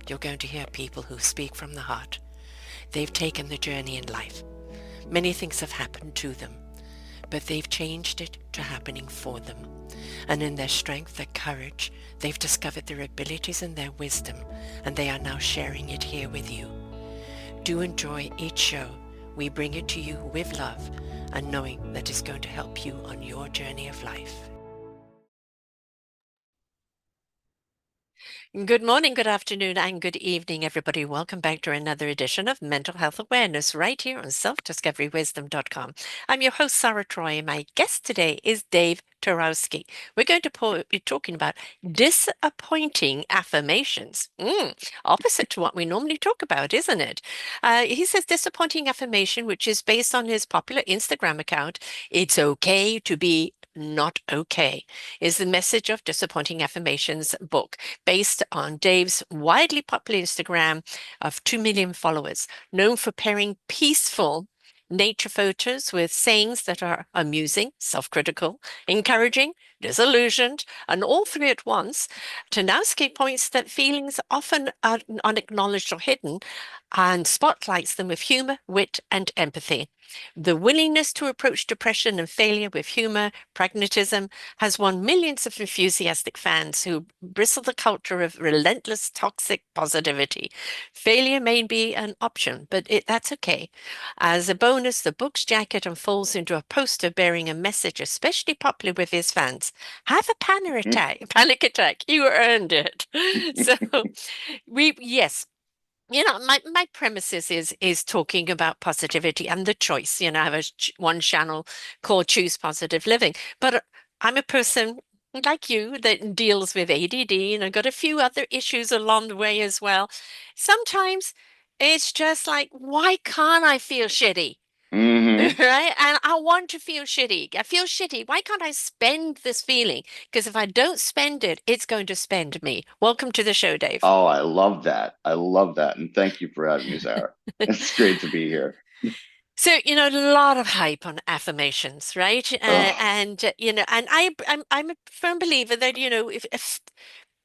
you're going to hear people who speak from the heart. They've taken the journey in life. Many things have happened to them, but they've changed it to happening for them. And in their strength, their courage, they've discovered their abilities and their wisdom, and they are now sharing it here with you. Do enjoy each show. We bring it to you with love and knowing that it's going to help you on your journey of life. Good morning, good afternoon, and good evening, everybody. Welcome back to another edition of Mental Health Awareness right here on selfdiscoverywisdom.com. I'm your host, Sarah Troy, and my guest today is Dave Tarnowski. We're going to be talking about disappointing affirmations. Opposite to what we normally talk about, isn't it? He says disappointing affirmation, which is based on his popular Instagram account. It's okay to be not okay, is the message of Disappointing Affirmations book, based on Dave's widely popular Instagram of 2 million followers, known for pairing peaceful nature photos with sayings that are amusing, self-critical, encouraging, disillusioned, and all three at once. Tarnowski points that feelings often are unacknowledged or hidden and spotlights them with humor, wit, and empathy. The willingness to approach depression and failure with humor, pragmatism, has won millions of enthusiastic fans who bristle the culture of relentless toxic positivity. Failure may be an option, but that's okay. As a bonus, the book's jacket unfolds into a poster bearing a message especially popular with his fans. Have a panic attack. You earned it. So yes, my premises is talking about positivity and the choice. I have one channel called Choose Positive Living, but I'm a person like you that deals with ADD, and I've got a few other issues along the way as well. Sometimes it's just like, why can't I feel shitty? Right? And I want to feel shitty. I feel shitty. Why can't I spend this feeling? Because if I don't spend it, it's going to spend me. Welcome to the show, Dave. Oh, I love that. I love that. And thank you for having me, Sarah. It's great to be here. So, a lot of hype on affirmations, right? Oh, And I'm a firm believer that, if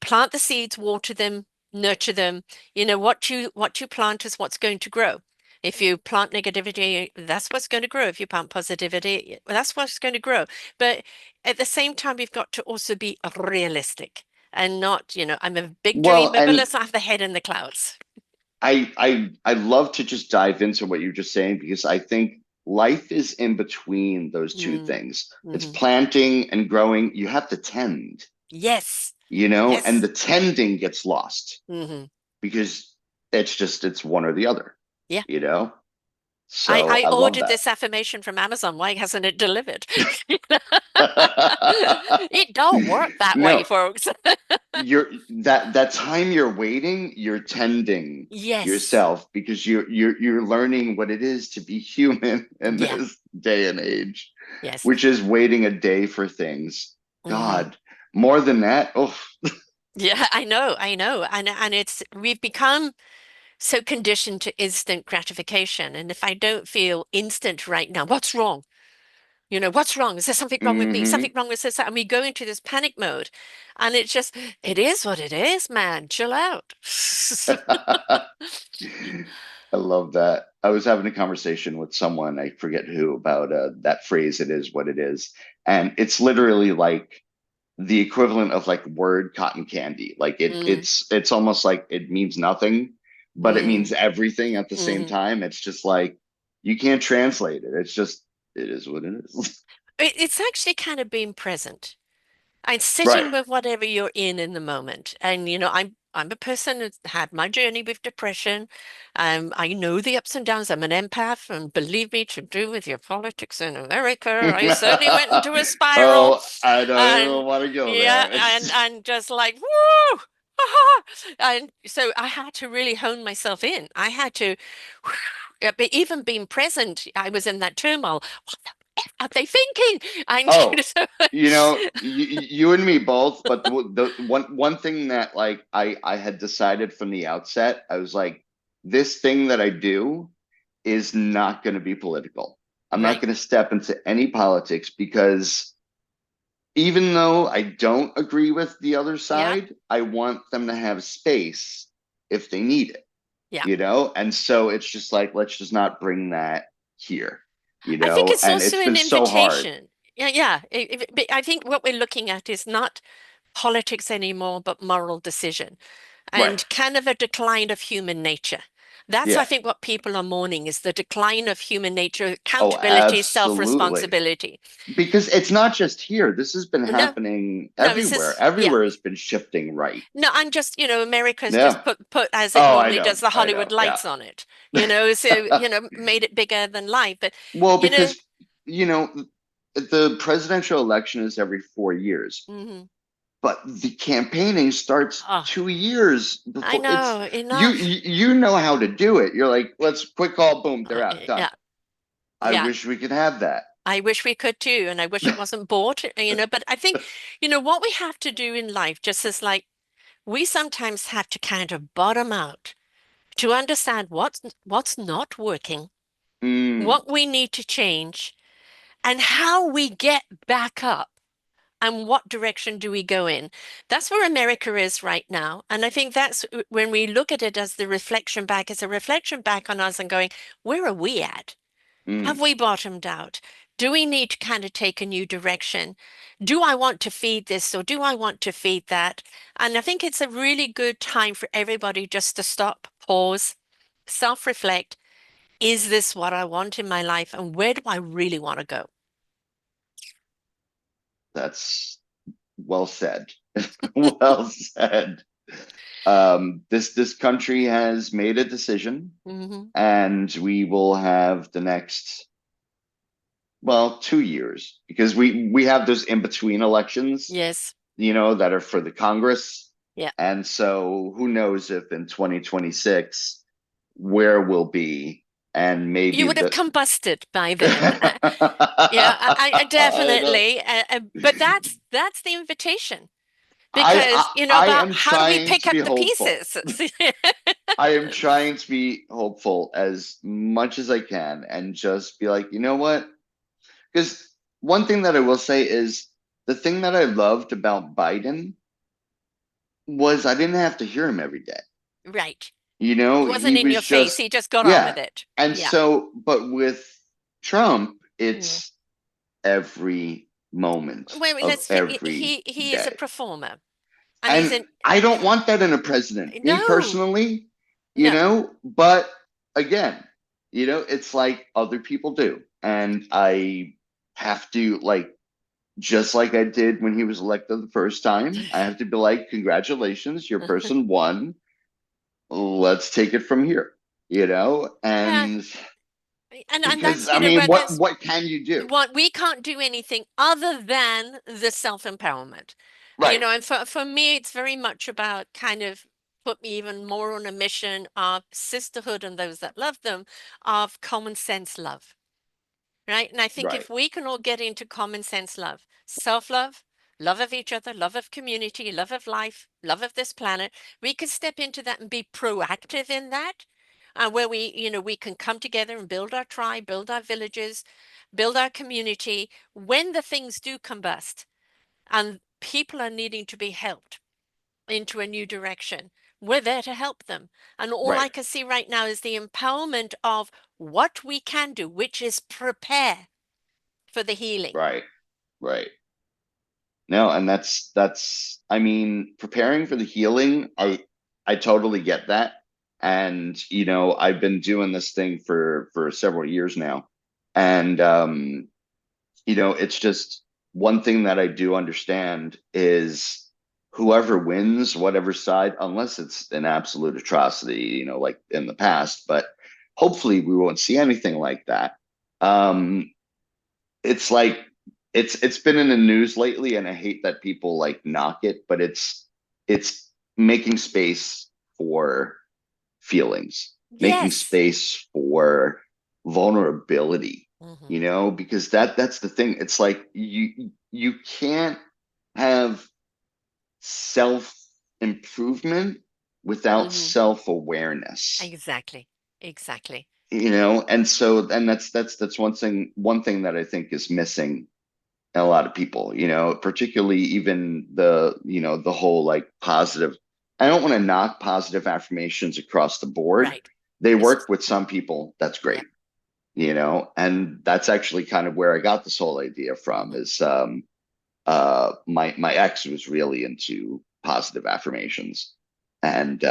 plant the seeds, water them, nurture them, what you plant is what's going to grow. If you plant negativity, that's what's going to grow. If you plant positivity, that's what's going to grow. But at the same time, we've got to also be realistic and not, I'm a big well, dreamer, but and let's not have the head in the clouds. I love to just dive into what you're just saying because I think life is in between those two Mm, things. It's hmm. planting and growing. You have to tend, Yes. and Yes. the tending gets lost Hmm. because it's one or the other, Yeah. you know? I, So I I love ordered that. this affirmation from Amazon. Why hasn't it delivered? It don't work that way, No, folks. you're that time you're waiting, you're tending Yes. yourself because you're learning what it is to be human in Yeah. this day and age, Yes. which is waiting a day for things. Hmm. God, more than that. Oh, Yeah, I know, I know. And we've become so conditioned to instant gratification. And if I don't feel instant right now, what's wrong? What's wrong? Is there something wrong with me? Something hmm. wrong with this? And we go into this panic mode. And it is what it is, man. Chill out. I love that. I was having a conversation with someone, I forget who, about that phrase, it is what it is. And it's literally like the equivalent of like word cotton candy. Like Mm, it's almost like it means nothing, but it mm, means everything at the same mm. time. It's just like you can't translate it. It's just it is what it is. It's actually kind of being present and Right. sitting with whatever you're in the moment. And I'm a person who's had my journey with depression. I know the ups and downs. I'm an empath, and believe me, to do with your politics in America, I certainly went into a spiral. Oh, I don't And even want to go yeah, there. and just like woo. And so I had to really hone myself in. I had to, but even being present, I was in that turmoil. What the F are they thinking? And Oh, so, you and me both. But the one thing that like I had decided from the outset, I was like, this thing that I do is not going to be political. I'm not right. going to step into any politics because even though I don't agree with the other Yeah. side, I want them to have space if they need it, Yeah. and so it's just like, let's just not bring that here, I think it's and also it's an been so hard. invitation. Yeah, yeah. But I think what we're looking at is not politics anymore, but moral decision Right. and kind of a decline of human nature. That's, I Yeah. think, what people are mourning is the decline of human nature, Oh, accountability, absolutely. self-responsibility. Because it's not just here. This has been No, happening no, it's everywhere. just, yeah. Everywhere has been shifting right. No, I'm just, America's just Yeah. put as it Oh, I normally know. does the I Hollywood know. Yeah. lights on it, so, made it bigger than life. But, Well, you know, because, you know, the presidential election is every 4 years, mhm. but the campaigning starts Oh, 2 years I before. It's know, you, enough. you know how to do it. You're like, let's quick call, boom, they're out, done. Yeah, I yeah. wish we could have that. I wish we could too, and I wish it wasn't bought, but I think, what we have to do in life, just as like we sometimes have to kind of bottom out to understand what's not working, Mm, what we need to change, and how we get back up and what direction do we go in. That's where America is right now. And I think that's when we look at it as the reflection back, it's a reflection back on us and going, where are we at? Have mm. we bottomed out? Do we need to kind of take a new direction? Do I want to feed this or do I want to feed that? And I think it's a really good time for everybody just to stop, pause, self-reflect. Is this what I want in my life? And where do I really want to go? That's well said. Well said. This country has made a decision, Hmm. and we will have the next, well, 2 years, because we have those in between elections, Yes. that are for the Congress. Yeah. And so who knows if in 2026 where we'll be, and You maybe would have the combusted by then. Yeah, I I know. definitely. But that's the invitation I, because, I about am how do we trying pick to be up the hopeful. pieces? I am trying to be hopeful as much as I can and just be like, you know what? Because one thing that I will say is the thing that I loved about Biden was I didn't have to hear him every day. Right. It He wasn't in was your face. just, He just got on yeah. with it. And Yeah. so, but with Trump, Yeah. it's every moment Wait, of let's every he is a day. performer and he's And in I don't want that in a president, me no, personally, no. but again, it's like other people do. And I have to, like, just like I did when he was elected the first time, I have to be like, congratulations, your person won. Let's take it from here, Yeah. and And because that's, I mean, where that's what can you do? what we can't do anything other than the self-empowerment. Right, And for me, it's very much about kind of put me even more on a mission of sisterhood and those that love them, of common sense love. Right. And I think right, if we can all get into common sense love, self-love, love of each other, love of community, love of life, love of this planet, we can step into that and be proactive in that. Where we can come together and build our tribe, build our villages, build our community when the things do combust and people are needing to be helped into a new direction. We're there to help them. And all right, I can see right now is the empowerment of what we can do, which is prepare for the healing. right, right. No, and that's I mean, preparing for the healing, I totally get that. And I've been doing this thing for several years now. And it's just one thing that I do understand is whoever wins, whatever side, unless it's an absolute atrocity, like in the past, but hopefully we won't see anything like that. Um, it's like it's been in the news lately, and I hate that people like knock it, but it's making space for feelings, making Yes. space for vulnerability, Hmm. because that's the thing. It's like you can't have self improvement without Hmm. self awareness. Exactly. Exactly. And that's one thing that I think is missing in a lot of people, particularly even the whole like positive. I don't want to knock positive affirmations across the board. Right. They It's work with some people. That's yeah. great, and that's actually kind of where I got this whole idea from. Hmm. Is my ex was really into positive affirmations, and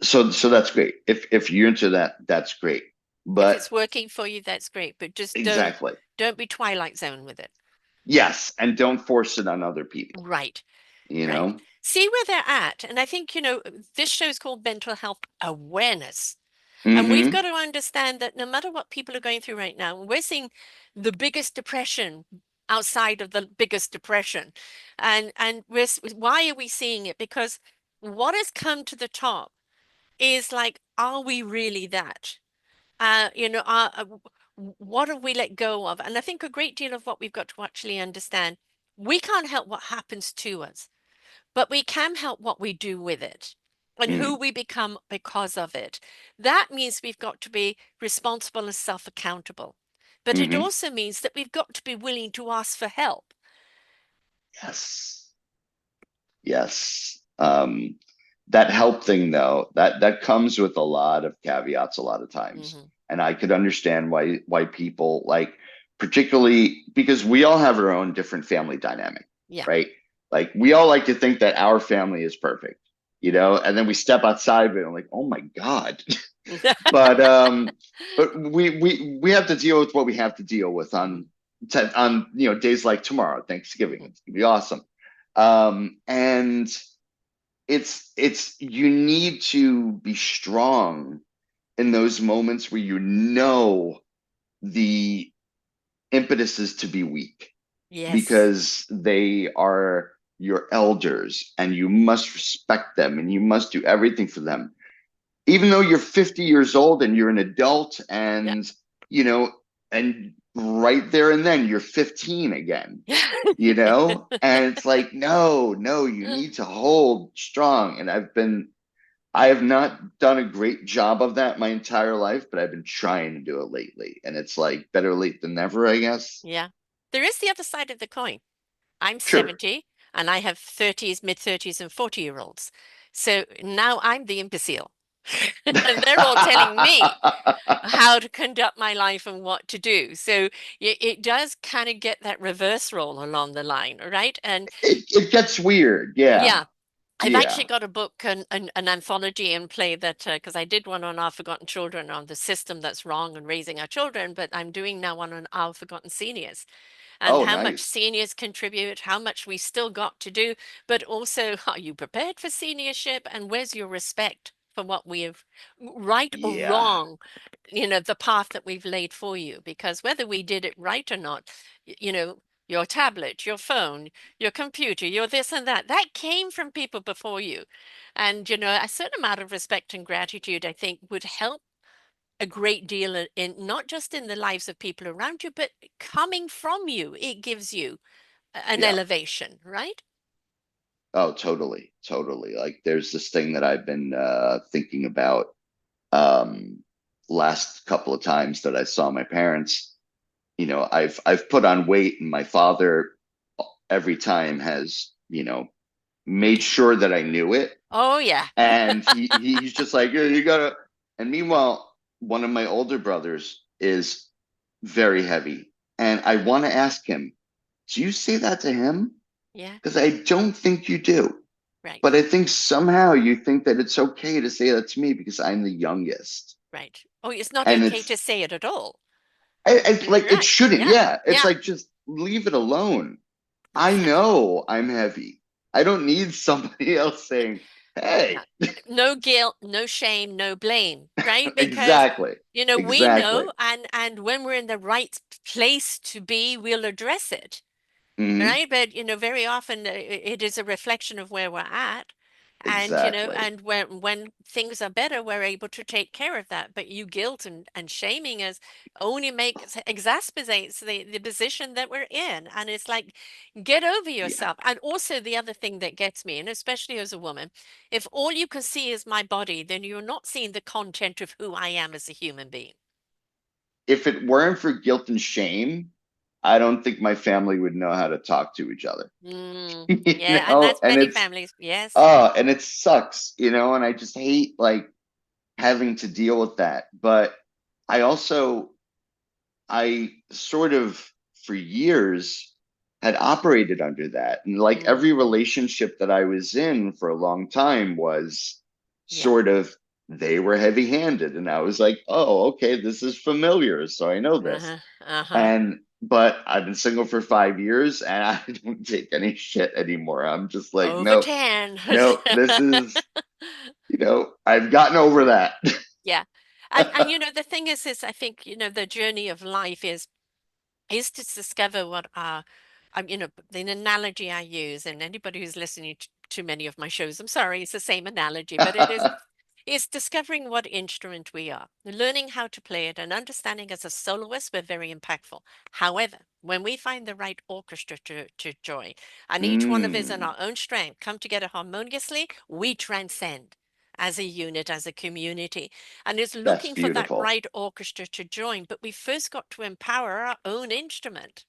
so that's great. If you're into that, that's great. If But it's working for you, that's great. But just exactly, don't be Twilight Zone with it. yes, and don't force it on other people. Right. You Right. know. See where they're at. And I think, this show is called Mental Health Awareness. And we've got Mm-hmm. to understand that no matter what people are going through right now, we're seeing the biggest depression outside of the biggest depression. And why are we seeing it? Because what has come to the top is like, are we really that? What have we let go of? And I think a great deal of what we've got to actually understand, we can't help what happens to us, but we can help what we do with it and who Mm-hmm. we become because of it. That means we've got to be responsible and self accountable. But it Mm-hmm. also means that we've got to be willing to ask for help. Yes. Yes. That help thing though, that comes with a lot of caveats a lot of times. Hmm. And I could understand why people like, particularly because we all have our own different family dynamic, Yeah. right? Like we all like to think that our family is perfect, and then we step outside of it and like, oh my God. But we have to deal with what we have to deal with Mhm. on days like tomorrow, Thanksgiving. Mhm. It's gonna be awesome. And it's you need to be strong in those moments where the impetus is to be weak Yes. because they are your elders and you must respect them and you must do everything for them even though you're 50 years old and you're an adult Yeah. you know and right there and then you're 15 again, and it's like, no, you need to hold strong. And I have not done a great job of that my entire life, but I've been trying to do it lately. And it's like better late than never, I guess. Yeah. There is the other side of the coin. I'm Sure. 70 and I have 30s, mid 30s, and 40-year-olds. So now I'm the imbecile. And they're all telling me how to conduct my life and what to do. So it does kind of get that reverse role along the line, right? And it gets weird. Yeah. yeah, I've actually Yeah. got a book, an anthology and play that, because I did one on our forgotten children, on the system that's wrong in raising our children, but I'm doing now one on our forgotten seniors and Oh, how much nice. seniors contribute, how much we still got to do, but also, are you prepared for seniorship and where's your respect for what we have, right or Yeah. wrong, the path that we've laid for you? Because whether we did it right or not, your tablet, your phone, your computer, your this and that came from people before you. And, a certain amount of respect and gratitude, I think, would help a great deal in not just in the lives of people around you, but coming from you, it gives you an Yeah. elevation, right? Oh, totally. Totally. Like there's this thing that I've been thinking about um last couple of times that I saw my parents. I've put on weight and my father every time has, made sure that I knew it. Oh, yeah. And he's just like, yeah, you gotta. And meanwhile, one of my older brothers is very heavy. And I want to ask him, do you say that to him? Yeah, Because I don't think you do. right, But I think somehow you think that it's okay to say that to me because I'm the youngest. right. Oh, it's not And okay to it's, say it at all. like, it Right. shouldn't. Yeah, Yeah. It's yeah. like, just leave it alone. I Exactly. know I'm heavy. I don't need somebody else saying, Yeah. hey, No guilt, no shame, no blame, right? Because, exactly. we Exactly. know, and when we're in the right place to be, we'll address it. Hmm. Right, but very often it is a reflection of where we're at, and Exactly. when things are better, we're able to take care of that. But you guilt and shaming us only makes exacerbates the position that we're in, and it's like, get over Yeah. yourself. And also the other thing that gets me, and especially as a woman, if all you can see is my body, then you're not seeing the content of who I am as a human being. If it weren't for guilt and shame, I don't think my family would know how to talk to each other. You Yeah, and know, that's many families. Yes. and it sucks, and I just hate like having to deal with that. But I also I sort of for years had operated under that. And like every Mm, relationship that I was in for a long time was yeah. sort of, they were heavy handed. And I was like, oh, okay, this is familiar. So I know this. Uh-huh. Uh-huh. But I've been single for 5 years and I don't take any shit anymore. I'm just like, Over no, 10. no, I've gotten over that. Yeah. And the thing is I think, the journey of life is to discover what our, the analogy I use, and anybody who's listening to many of my shows, I'm sorry, it's the same analogy, but it's discovering what instrument we are, learning how to play it, and understanding as a soloist, we're very impactful. However, when we find the right orchestra to join, and each one of us in Mm, our own strength come together harmoniously, we transcend as a unit, as a community. And it's that's looking for that beautiful. right orchestra to join, but we first got to empower our own instrument.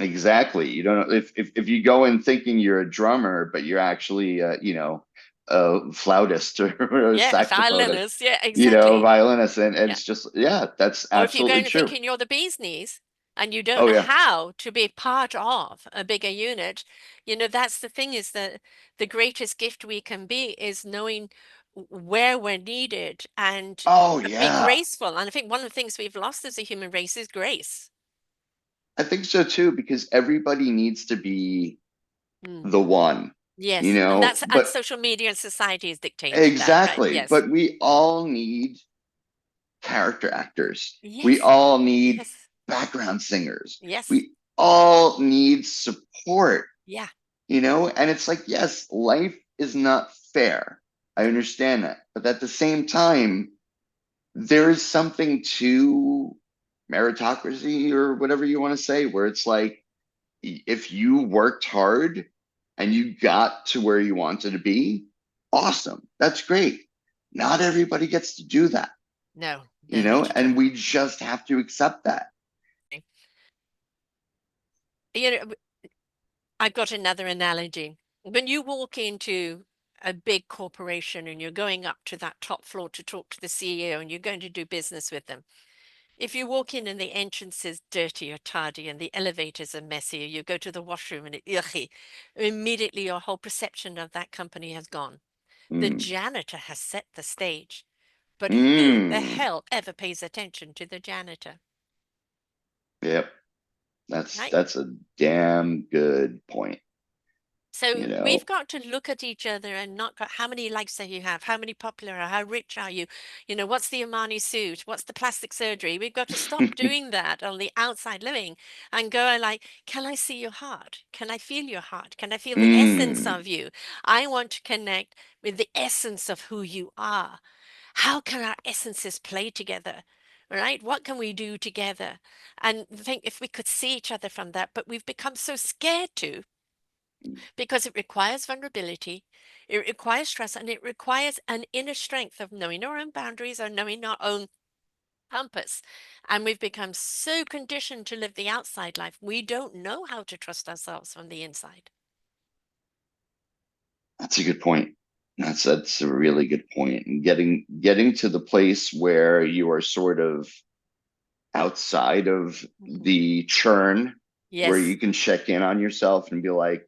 Exactly. You don't if you go in thinking you're a drummer, but you're actually a flautist or a Yeah, saxophonist, violinist. Yeah, a exactly. violinist, and Yeah. it's just yeah, that's Or if you're absolutely going to true. thinking you're the bee's knees and you don't Oh know yeah, how to be part of a bigger unit, that's the thing, is that the greatest gift we can be is knowing where we're needed and oh be yeah. graceful. And I think one of the things we've lost as a human race is grace. I think so too because everybody needs to be Mm. the one, Yes. And but social media and society has dictated that, right? exactly. Yes. But we all need character actors. We Yes. all need Yes. background singers. Yes. We all need support. Yeah. And it's like, yes, life is not fair. I No. understand that. But at the same time, there is something to meritocracy or whatever you want to say, where it's like, if you worked hard and you got to where you wanted to be, awesome. That's great. Not everybody gets to do that, No, no, not at and all. we just have to accept that. You know, I've got another analogy. When you walk into a big corporation and you're going up to that top floor to talk to the CEO and you're going to do business with them, if you walk in and the entrance is dirty or tardy and the elevators are messy, or you go to the washroom and it's yucky, immediately your whole perception of that company has gone. The Mm. janitor has set the stage, but who the Mm. hell ever pays attention to the janitor, Yep. That's right? that's a damn good point. You So we've know. got to look at each other and not go, how many likes do you have? How many popular are? How rich are you? What's the Armani suit? What's the plastic surgery? We've got to stop doing that on the outside living and go like, can I see your heart? Can I feel your heart? Can I feel the essence Mm. of you? I want to connect with the essence of who you are. How can our essences play together? Right? What can we do together? And think if we could see each other from that, but we've become so scared to, because it requires vulnerability, it requires trust, and it requires an inner strength of knowing our own boundaries or knowing our own compass. And we've become so conditioned to live the outside life, we don't know how to trust ourselves from the inside. That's a good point. That's a really good point. And getting to the place where you are sort of outside of Mhm. the churn, where Yes. you can check in on yourself and be like,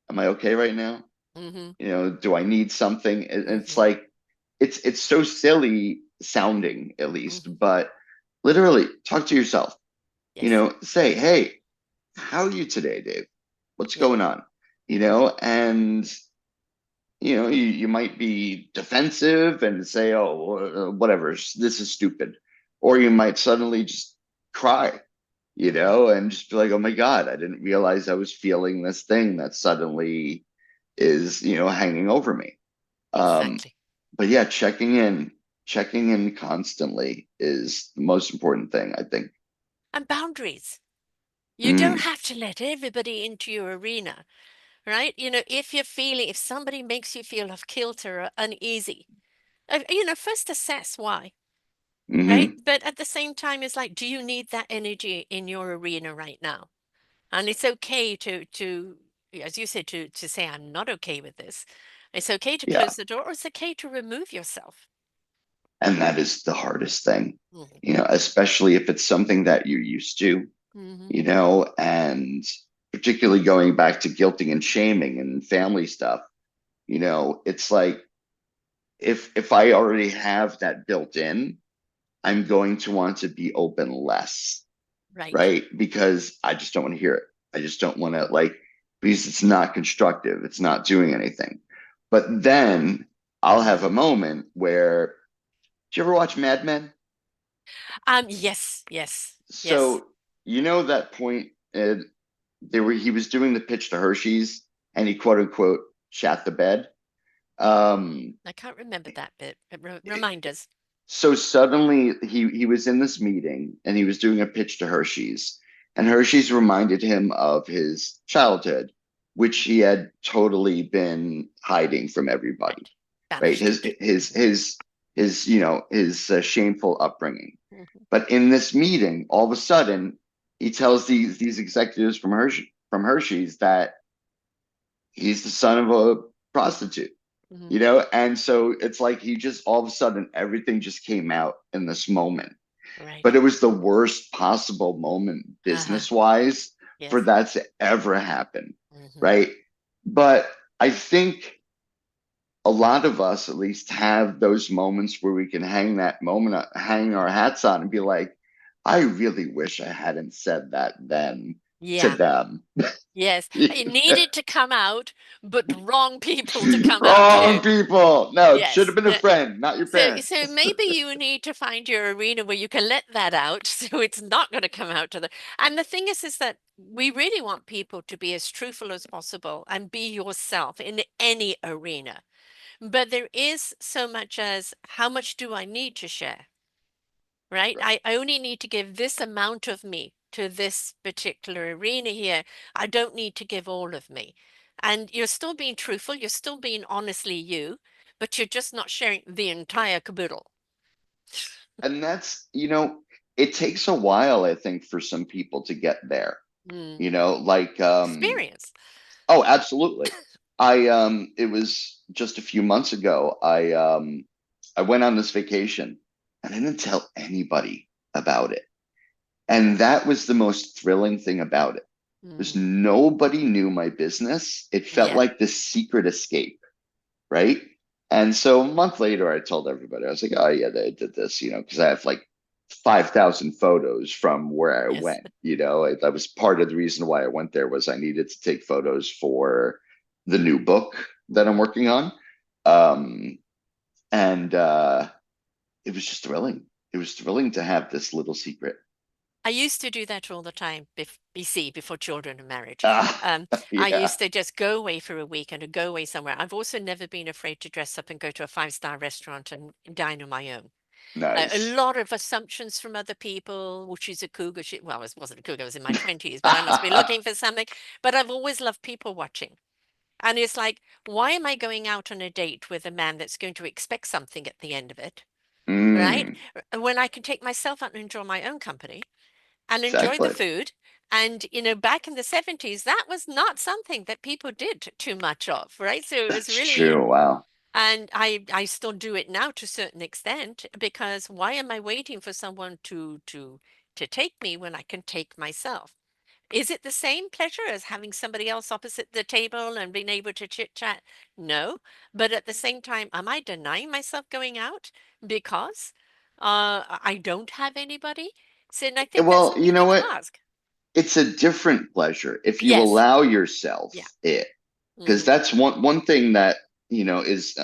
am I okay right now? Mm-hmm. Do I need something? And it's Mm-hmm. like it's so silly sounding, at least, Mm-hmm. but literally talk to yourself. Yes. Say, hey, how are you today, Dave? What's Yeah. going on? Mm-hmm. And you might be defensive and say, oh, whatever, this is stupid. Or you might suddenly just cry, Mm-hmm. and just be like, oh my God, I didn't realize I was feeling this thing that suddenly is, hanging over me. Um, Exactly. but yeah, checking in constantly is the most important thing, I think. And boundaries. You don't Mm, have to let everybody into your arena, right? If somebody makes you feel off kilter or uneasy, first assess why. right? Hmm. But at the same time, it's like, do you need that energy in your arena right now? And it's okay to, as you said, to say, I'm not okay with this. It's okay to Yeah. close the door, or it's okay to remove yourself. And that is the hardest thing, Mhm. especially if it's something that you're used to, Mhm. and particularly going back to guilting and shaming and family stuff, it's like if I already have that built in, I'm going to want to be open less, Right. right? Because I just don't want to hear it. I just don't want to because it's not constructive. It's not doing anything. But then I'll have a moment where, did you ever watch Mad Men? Yes, yes, yes. So that point, he was doing the pitch to Hershey's, and he quote unquote shat the bed. Um, I can't remember that bit. But remind us. so suddenly he was in this meeting and he was doing a pitch to Hershey's, and Hershey's reminded him of his childhood, which he had totally been hiding from everybody, Right. right? Banished His it. his Mhm. his his his shameful upbringing. Mhm. But in this meeting, all of a sudden, he tells these executives from Hershey's that he's the son of a prostitute, Mhm. and so it's like he just all of a sudden everything just came out in this moment. Right. But it was the worst possible moment Uh-huh. business wise for Yes. that to ever happen, Mhm. right? But I think a lot of us at least have those moments where we can hang our hats on and be like, I really wish I hadn't said that then to Yeah. them. Yes. It needed to come out, but wrong people to come out Wrong too. people. No, it should Yes. have been a friend, not your So parents. maybe you need to find your arena where you can let that out, so it's not going to come out to the. And the thing is that we really want people to be as truthful as possible and be yourself in any arena. But there is so much as how much do I need to share, right? Right. I only need to give this amount of me to this particular arena here. I don't need to give all of me. And you're still being truthful, you're still being honestly you, but you're just not sharing the entire caboodle. And it takes a while, I think, for some people to get there. Mm. You know, like Experience. oh, absolutely. It was just a few months ago. I went on this vacation and I didn't tell anybody about it. And that was the most thrilling thing about it. Was Mm. nobody knew my business. It felt Yeah. like this secret escape, right? And so a month later, I told everybody, I was like, oh, yeah, they did this, because I have like 5,000 photos from where I Yes. went. That was part of the reason why I went there was I needed to take photos for the new book that I'm Mm. working on. Um, and it was just thrilling. It was thrilling to have this little secret. I used to do that all the time, BC, before children and marriage. Ah, Um, I yeah, used to just go away for a week and to go away somewhere. I've also never been afraid to dress up and go to a five-star restaurant and dine on my own. A nice. lot of assumptions from other people. Well, she's a cougar. Well, I wasn't a cougar. I was in my 20s, but I must be looking for something. But I've always loved people watching. And it's like, why am I going out on a date with a man that's going to expect something at the end of it, right? Mm, When I can take myself out and enjoy my own company and enjoy the exactly. food. And, back in the 70s, that was not something that people did too much of, right? So it was That's really, true. Wow. and I still do it now to a certain extent because why am I waiting for someone to take me when I can take myself? Is it the same pleasure as having somebody else opposite the table and being able to chit chat? No. But at the same time, am I denying myself going out because I don't have anybody? So, and I think that's Well, what we you know need to what? ask. It's a different pleasure if you Yes. allow yourself Yeah. it, because Hmm. that's one thing that is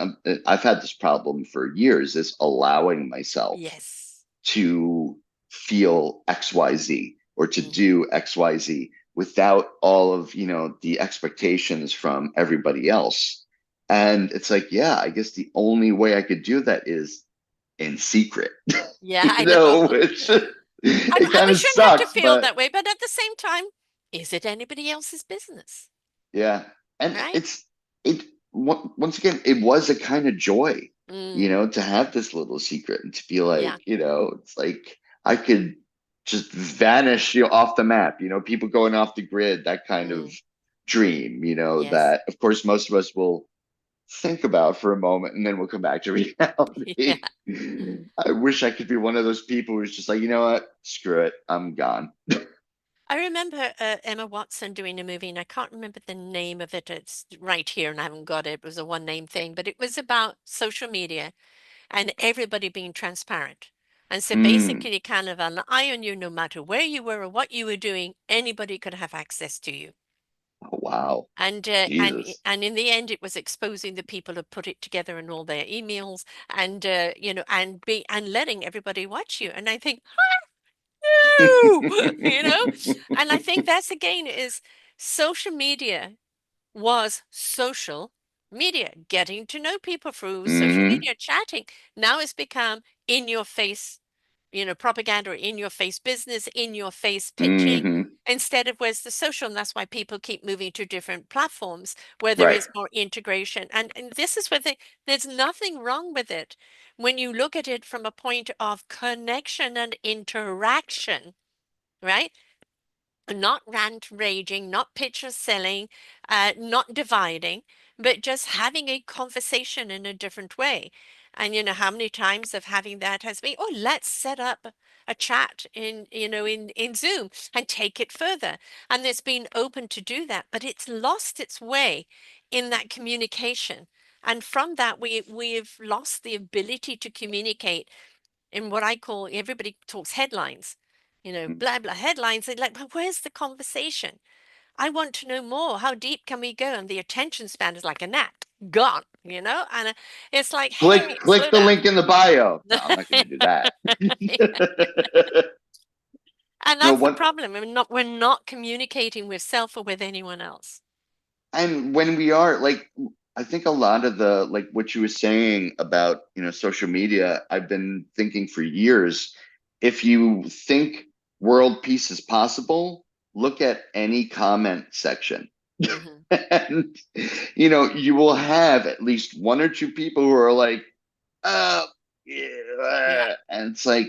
I've had this problem for years is allowing myself Yes. to feel XYZ or to Hmm. do XYZ without all of the expectations from everybody else. And it's like, yeah, I guess the only way I could do that is in secret. Yeah, I know. Which And, it and kind we of shouldn't have to sucks, feel but that way. But at the same time, is it anybody else's business? yeah. And Right? once again, it was a kind of joy. Mm. to have this little secret and to be Yeah. like, it's like I could just vanish, off the map, people going off the grid, that kind of Mm. dream, Yes. that of course most of us will think about for a moment and then we'll come back to Yeah. reality. I wish I could be one of those people who's just like, you know what? Screw it. I'm gone. I remember Emma Watson doing a movie, and I can't remember the name of it. It's right here, and I haven't got it. It was a one name thing, but it was about social media and everybody being transparent. And so Mm. basically, kind of an eye on you, no matter where you were or what you were doing, anybody could have access to you. Oh, wow. And Jesus. in the end, it was exposing the people who put it together in all their emails, and and letting everybody watch you. And I think, no, you know, and I think that's again is social media was social media, getting to know people through social Hmm. media, chatting. Now it's become in your face, propaganda, or in your face business, in your face pitching, Hmm. instead of where's the social. And that's why people keep moving to different platforms where there Right. is more integration. And this is where there's nothing wrong with it when you look at it from a point of connection and interaction, right? Not rant raging, not picture selling, not dividing, but just having a conversation in a different way. And how many times of having that has been, oh, let's set up a chat in Zoom and take it further. And it's been open to do that, but it's lost its way in that communication. And from that, we've lost the ability to communicate in what I call, everybody talks headlines, blah, blah, headlines. They're like, but where's the conversation? I want to know more. How deep can we go? And the attention span is like a gnat, gone, And it's like, hey, Click slow the down. link in the bio. No, I'm not going to do that. And No that's the one. problem. We're not communicating with self or with anyone else. And when we are like, I think a lot of the like what you were saying about social media, I've been thinking for years. If you think world peace is possible, look at any comment section. Hmm. And you will have at least one or two people who are like, oh Yeah. yeah, and it's like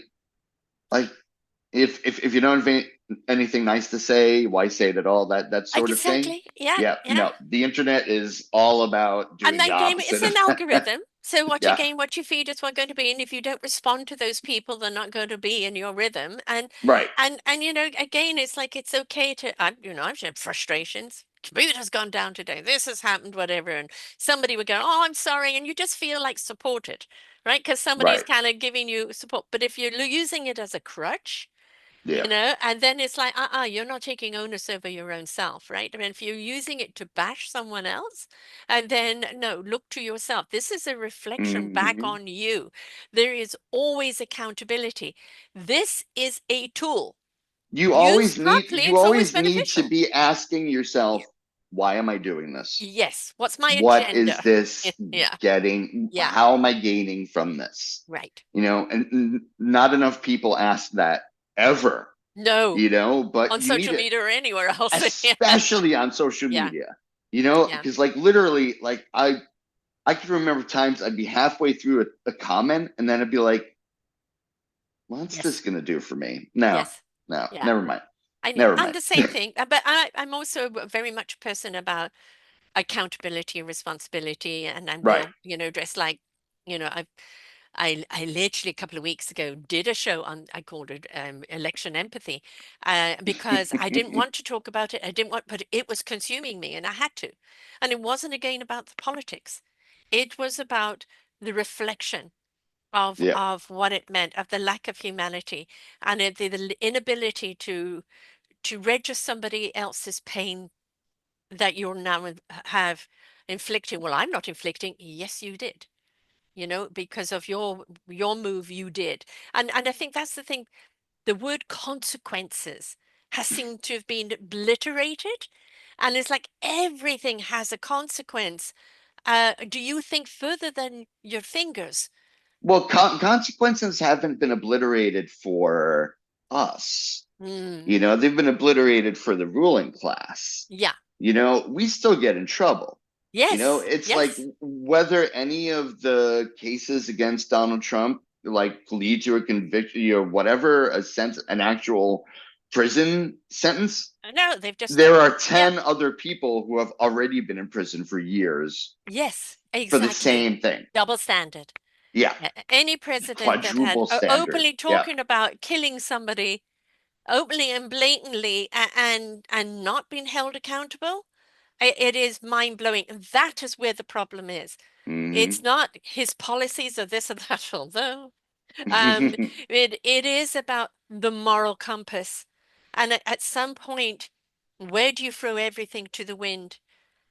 if you don't have anything nice to say, why say it at all? That sort of thing. Exactly. Yeah. Yeah, Yeah. no, the internet is all about And doing the then game opposite is an of that. algorithm. So Yeah, what you feed is what going to be. And if you don't respond to those people, they're not going to be in your rhythm. And right, and again, it's like it's okay to I've had frustrations. Computer's gone down today. This has happened, whatever. And somebody would go, oh, I'm sorry. And you just feel like supported, right? Because somebody's right. kind of giving you support. But if you're using it as a crutch, Yeah. and then it's like, you're not taking onus over your own self, right? I mean, if you're using it to bash someone else, and then no, look to yourself. This is a reflection back Hmm. on you. There is always accountability. This is a tool. Used properly, You it's always always need to beneficial. be asking Yeah. yourself, why am I doing this? Yes. What's my What is agenda? this Yeah. getting? Yeah. How am I gaining from this? Right. And not enough people ask that ever, No. but On you need social it, media or anywhere else. Yeah. especially on social Yeah. media, Yeah. because like literally, like I can remember times I'd be halfway through a comment and then I'd be like, what's this Yes. gonna do for me? No, Yes. no, Yeah. never mind. I know. Never I'm mind. the same thing, but I'm also very much a person about accountability and responsibility, and I Right. will, dress like, I literally a couple of weeks ago did a show on, I called it election empathy, because I didn't want to talk about it. I didn't want, but it was consuming me, and I had to. And it wasn't again about the politics. It was about the reflection of Yeah. of what it meant, of the lack of humanity, and the inability to register somebody else's pain that you're now have inflicting. Well, I'm not inflicting. Yes, you did. Because of your move, you did. And I think that's the thing. The word consequences has seemed to have been obliterated, and it's like everything has a consequence. Do you think further than your fingers? Well, consequences haven't been obliterated for us. Mm, They've been obliterated for the ruling class. yeah. We still get in trouble. Yes. It's like Yes. whether any of the cases against Donald Trump like lead to a conviction or whatever, an actual prison sentence. No, they've just There done. are Yeah. 10 other people who have already been in prison for years Yes, for the exactly. same thing. Double standard. Yeah. Any president that had Quadruple standard. openly Yeah. talking about killing somebody openly and blatantly and not being held accountable, it is mind blowing. And that is where the problem is. It's Hmm. not his policies or this or that, although it is about the moral compass. And at some point, where do you throw everything to the wind?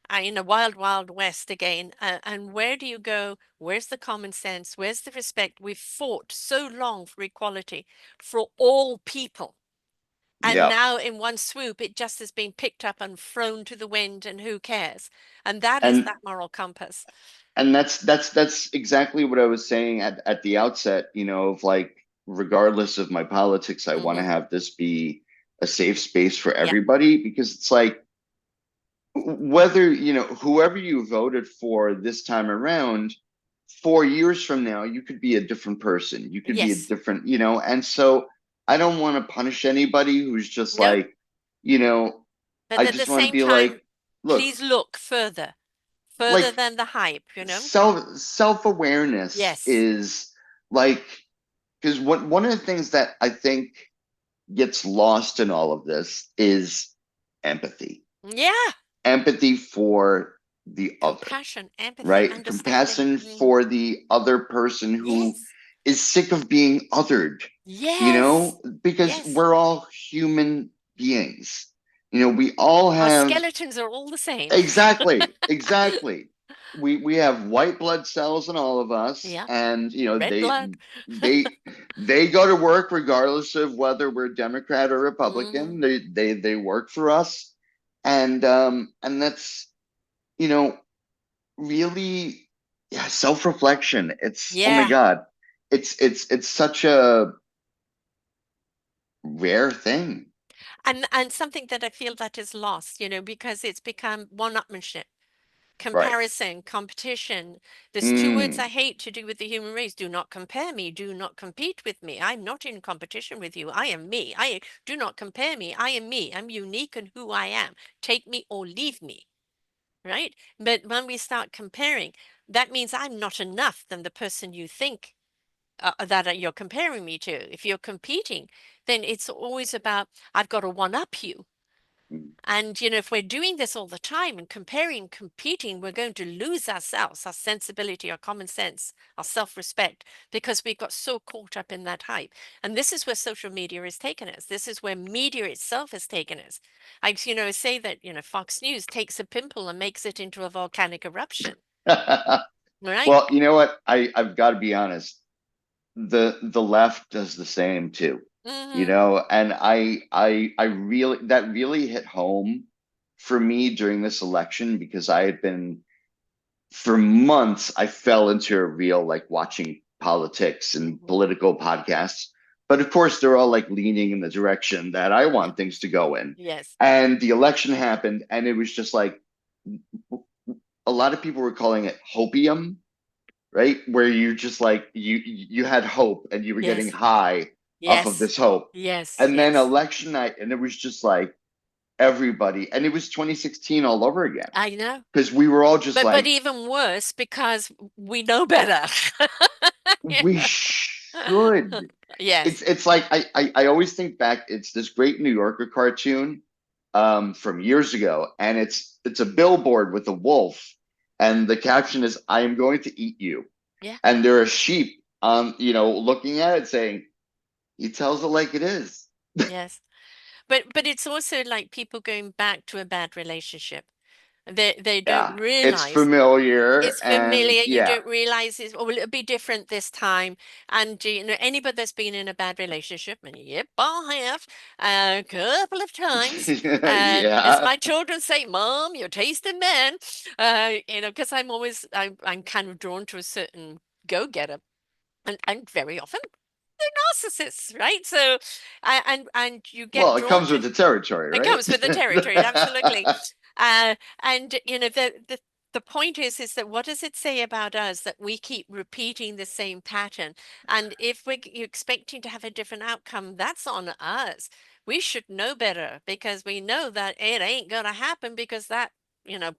In a wild, wild west again. And where do you go? Where's the common sense? Where's the respect? We've fought so long for equality for all people. And Yeah. now, in one swoop, it just has been picked up and thrown to the wind, and who cares? And that is And that moral compass. that's exactly what I was saying at the outset, of like, regardless of my politics, I want to Hmm. have this be a safe space for Yeah. everybody because it's like whether, whoever you voted for this time around, 4 years from now, you could be a different person. You could be a Yes. different, and so I don't want to punish anybody who's just No. like, you know, But I at the just want to same be like, time, look, please look further, further like than the hype. self-awareness Yes. is like, because one of the things that I think gets lost in all of this is empathy. Yeah. Empathy for the other, Compassion, empathy, right? understanding. Compassion for the other person who Yes. is sick of being othered, Yes. because Yes. we're all human beings. We all Our have. skeletons are all the same. Exactly, exactly. We have white blood cells in all of us, Yeah. and Red blood. they they go to work regardless of whether we're Democrat or Hmm. Republican. They work for us, and that's you know really, yeah, self-reflection. It's, oh my Yeah. God, it's such a rare thing, And something that I feel that is lost, because it's become one-upmanship, right? comparison, competition. There's two words I Mm, hate to do with the human race. Do not compare me. Do not compete with me. I'm not in competition with you. I am me. I do not compare me. I am me. I'm unique in who I am. Take me or leave me. Right? But when we start comparing, that means I'm not enough than the person you think that you're comparing me to. If you're competing, then it's always about, I've got to one up you. mm. And if we're doing this all the time and comparing, competing, we're going to lose ourselves, our sensibility, our common sense, our self-respect, because we got so caught up in that hype. And this is where social media has taken us. This is where media itself has taken us. I say that, Fox News takes a pimple and makes it into a volcanic eruption, right? Well, you know what? I've got to be honest. The left does the same too, Hmm. and I really, that really hit home for me during this election because I had been, for months, I fell into a real like watching politics and Hmm. political podcasts, but of course they're all like leaning in the direction that I Yeah. want things to go in. Yes. And the election happened, and it was just like a lot of people were calling it hopium, right? Where you just like you had hope and you were getting Yes. high off of Yes. this hope. Yes. And then Yes. election night, and it was just like everybody, and it was 2016 all over again. I know. Because we were all just But like, even worse because we know better. You we know? should. Yes. It's like I always think back, it's this great New Yorker cartoon from years ago, and it's a billboard with a wolf, and the caption is, "I am going to eat you." Yeah. And there are sheep looking at it saying, he tells it like it is. Yes. But it's also like people going back to a bad relationship. They don't Yeah, it's realize familiar, it's and familiar. You yeah. don't realize it's, oh, well, it'll be different this time. And anybody that's been in a bad relationship, and yep, I have a couple of times. As Yeah. my children say, Mom, you're tasting men. Because I'm kind of drawn to a certain go-getter, and very often narcissists, right? So, and you get Well, it drawn comes with to the territory, it right? comes with the territory, absolutely. And the the point is that what does it say about us that we keep repeating the same pattern? And if you're expecting to have a different outcome, that's on us. We should know better because we know that it ain't going to happen because that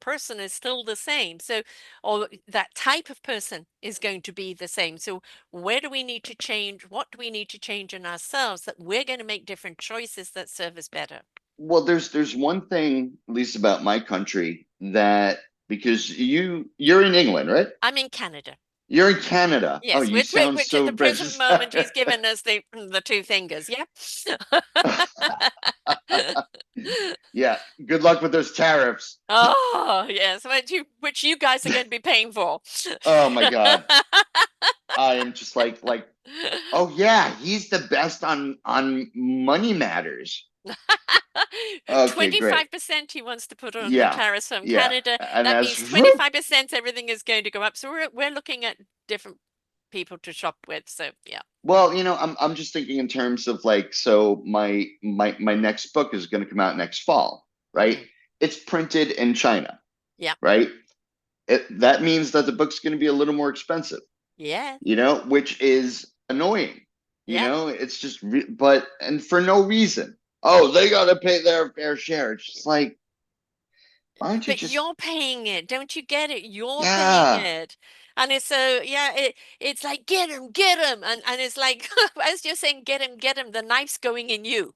person is still the same. So, or that type of person is going to be the same. So, where do we need to change? What do we need to change in ourselves that we're going to make different choices that serve us better? Well, there's one thing, at least about my country, that because you're in England, right? I'm in Canada. You're in Canada. Oh, Yes, you sound which at so the present British. moment he's given us the two fingers. Yeah. Yeah. Good luck with those tariffs. Oh, yes, which you guys are going to be paying for. Oh my God. I am just like, oh yeah, he's the best on money matters. Okay, great. 25% he wants to put on the Yeah. tariffs from Yeah. Canada. And That as means whoop, 25% everything is going to go up. So we're looking at different people to shop with. So yeah. well, I'm just thinking in terms of like, so my next book is going to come out next fall, right? Hmm. It's printed in China, Yeah. right? That means that the book's going to be a little more expensive, Yeah. which is annoying. Yeah. It's just, but, and for no reason. Oh, they got to pay their fair share. It's just like, why don't you But just, you're paying it. Don't you get it? You're paying yeah, it. And it's so yeah, it's like get him. And it's like as you're saying get him, the knife's going in you.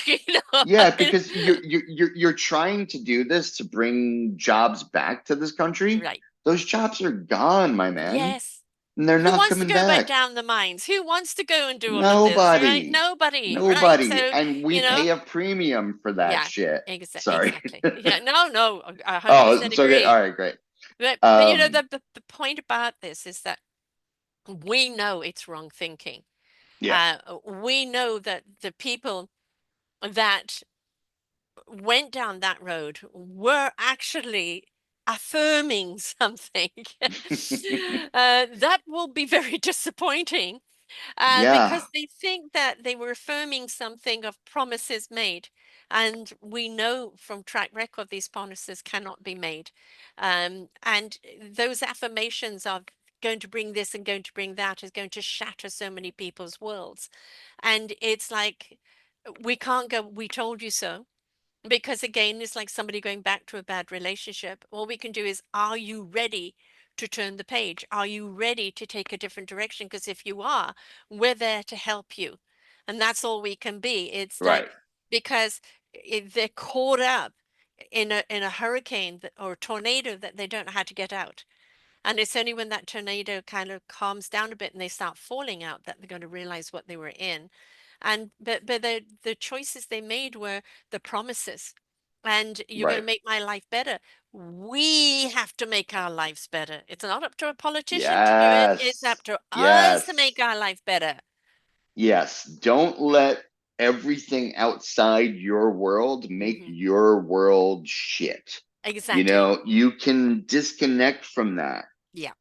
You know? yeah, because you're trying to do this to bring jobs back to this country. Right. Those jobs are gone, my man, Yes. and they're Who not wants to coming go back back. down the mines? Who wants to go and do all of this, right? Nobody, Nobody, right? nobody, So, and we you know, pay a premium for that yeah, shit. Sorry. exactly. Yeah, no, I Oh, 100% it's okay. agree. All right, great. But Um, the point about this is that we know it's wrong thinking. yeah. We know that the people that went down that road were actually affirming something. That will be very disappointing Yeah, because they think that they were affirming something of promises made. And we know from track record these promises cannot be made. And those affirmations of going to bring this and going to bring that is going to shatter so many people's worlds. And it's like, we can't go, we told you so. Because again, it's like somebody going back to a bad relationship. All we can do is, are you ready to turn the page? Are you ready to take a different direction? Because if you are, we're there to help you. And that's all we can be. It's right, like, because they're caught up in a hurricane or a tornado that they don't know how to get out. And it's only when that tornado kind of calms down a bit and they start falling out that they're going to realize what they were in. And but the choices they made were the promises. And you're going right. to make my life better. We have to make our lives better. It's not up to a politician to do it. It's Yes, up to us to yes, make our life better. yes. Don't let everything outside your world make Hmm. your world shit. Exactly. You can disconnect from that. Yeah.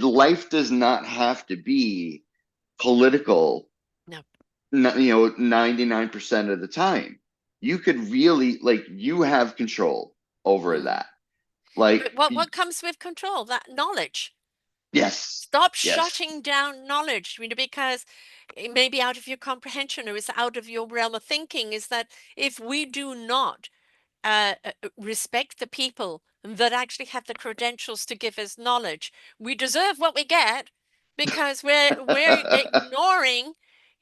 Life does not have to be political, No. 99% of the time. You could really, like, you have control over Mm. that. Like, But what comes with control? That knowledge. yes, Stop yes, shutting down knowledge, because it may be out of your comprehension or it's out of your realm of thinking. Is that if we do not respect the people that actually have the credentials to give us knowledge, we deserve what we get because we're ignoring.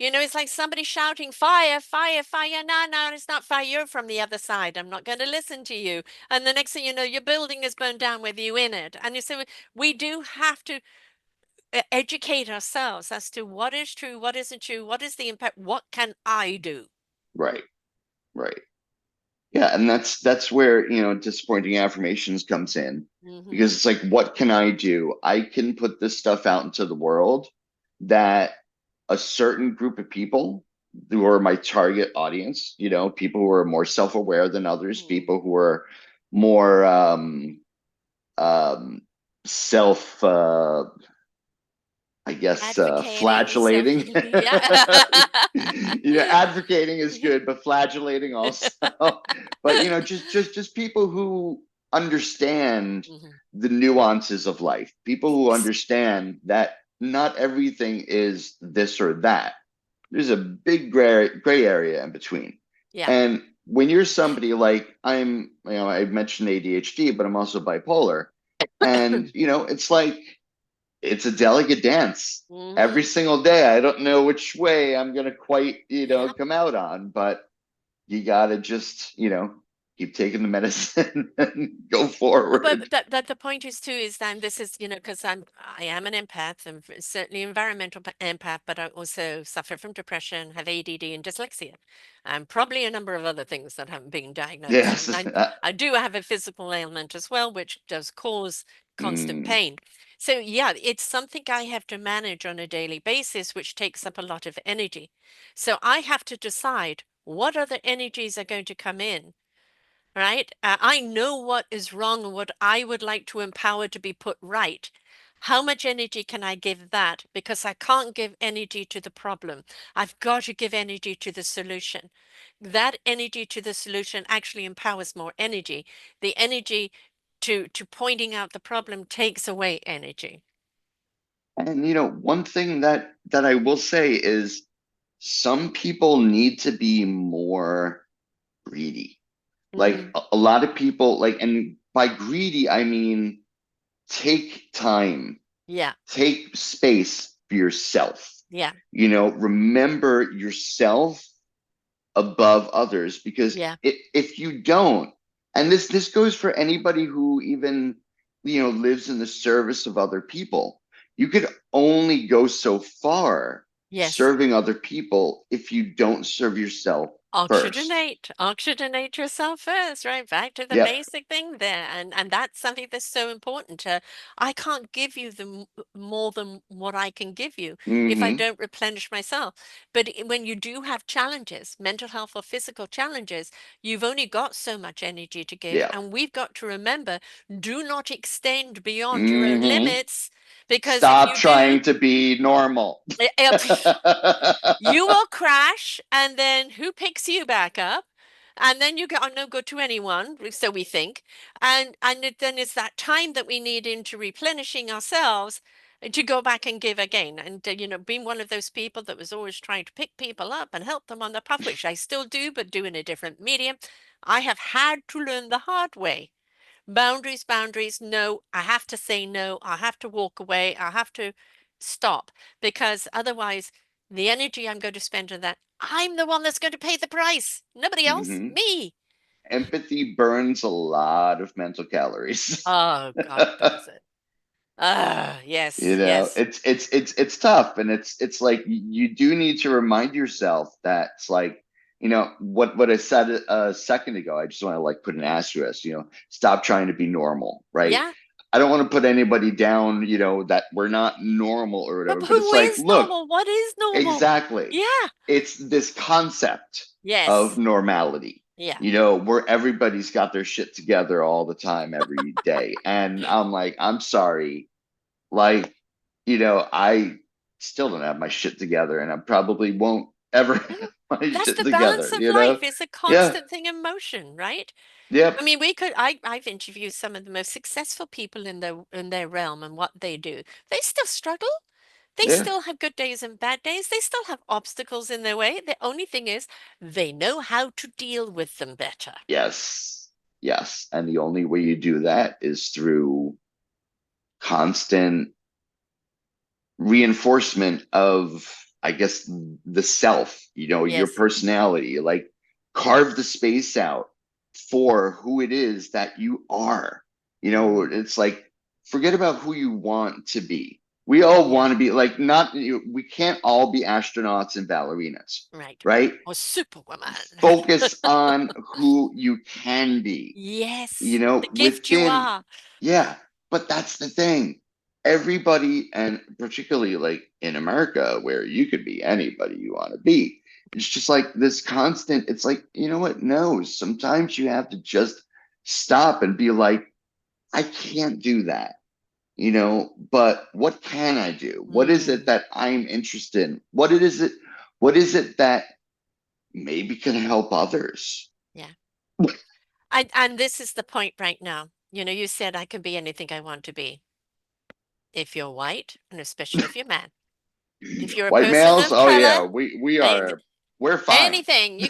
It's like somebody shouting, "Fire, fire, fire!" No, no, it's not fire. You're from the other side. I'm not going to listen to you. And the next thing you know, your building is burned down with you in it. And you say we do have to educate ourselves as to what is true, what isn't true, what is the impact, what can I do? right, right. Yeah, and that's where, disappointing affirmations comes in Hmm. because it's like, what can I do? I can put this stuff out into the world that a certain group of people who are my target audience, people who are more self-aware than others, Mm. people who are more um, self, I guess, Advocating, so flagellating. yeah. Advocating is Yeah. good, but flagellating also. But just people who understand Hmm. the nuances of life, people who Yes. understand that not everything is this or that. There's a big gray area in between. Yeah. And when you're somebody like I mentioned ADHD, but I'm also bipolar. And, it's like, it's a delicate dance every Hmm. single day. I don't know which way I'm going to quite, Yeah. come out on, but you got to just, keep taking the medicine and go forward. But that the point is too is that this is, because I am an empath and certainly environmental empath, but I also suffer from depression, have ADD and dyslexia, and probably a number of other things that haven't been diagnosed. Yes. And I do have a physical ailment as well, which does cause constant Mm. pain. So yeah, it's something I have to manage on a daily basis, which takes up a lot of energy. So I have to decide what other energies are going to come in, right? I know what is wrong and what I would like to empower to be put right. How much energy can I give that? Because I can't give energy to the problem. I've got to give energy to the solution. That energy to the solution actually empowers more energy. The energy to pointing out the problem takes away energy. And one thing that I will say is some people need to be more greedy. Like Hmm. a lot of people, like, and by greedy I mean take time, Yeah, take space for yourself. yeah, Remember yourself above others, because yeah. if you don't, and this goes for anybody who even lives in the service of other people, you could only go so far Yes. serving other people if you don't serve yourself first. Oxygenate yourself first, right? Back to the Yep. basic thing there. And that's something that's so important. I can't give you more than what I can give you if I Mm-hmm. don't replenish myself. But when you do have challenges, mental health or physical challenges, you've only got so much energy to give. Yeah. And we've got to remember, do not extend beyond your own Mm-hmm. limits, because if Stop you do, trying to be normal. you will crash, and then who picks you back up? And then you get on no good to anyone, so we think. Then it's that time that we need into replenishing ourselves to go back and give again. And being one of those people that was always trying to pick people up and help them on the path, which I still do, but do in a different medium. I have had to learn the hard way. Boundaries, boundaries. No, I have to say no. I have to walk away. I have to stop, because otherwise, the energy I'm going to spend on that, I'm the one that's going to pay the price. Nobody else, Mm-hmm. me. Empathy burns a lot of mental calories. Oh God, does it? Ah, yes, yes. It's tough, and it's like you do need to remind yourself that it's like, what I said a second ago. I just want to like put an asterisk. Stop trying to be normal, right? Yeah. I don't want to put anybody down, that we're not normal or But whatever, but it's who like, is look, normal? What is normal? exactly. Yeah. It's this concept of Yes. normality, Yeah. where everybody's got their shit together all the time, every day. And I'm like, I'm sorry. Like, I still don't have my shit together, and I probably won't ever No, have my that's shit the balance of together. life. It's a Yeah. constant thing in motion, right? I Yep. mean, I've interviewed some of the most successful people in their realm and what they do. They still struggle. They Yeah. still have good days and bad days. They still have obstacles in their way. The only thing is they know how to deal with them better. Yes. Yes. And the only way you do that is through constant reinforcement of, I guess, the self, your Yes. personality. Like, carve the space out for who it is that you are. Hmm. It's like, forget about who you want to be. We all Yeah. want to be like, not, we can't all be astronauts and ballerinas, Right. right? Or Superwoman. Focus on who you can be, Yes. The gift you within. are. Yeah, but that's the thing. Everybody, and particularly like in America, where you could be anybody you want to be, it's just like this constant. It's like, what? No, sometimes you have to just stop and be like, I can't do that, but what can I do? What is it Mm, that I'm interested in? What is it that maybe can help others? yeah. And this is the point right now. You said I can be anything I want to be if you're white, and especially if you're man. If you're a White person males, of oh color, yeah, we and are we're fine. anything you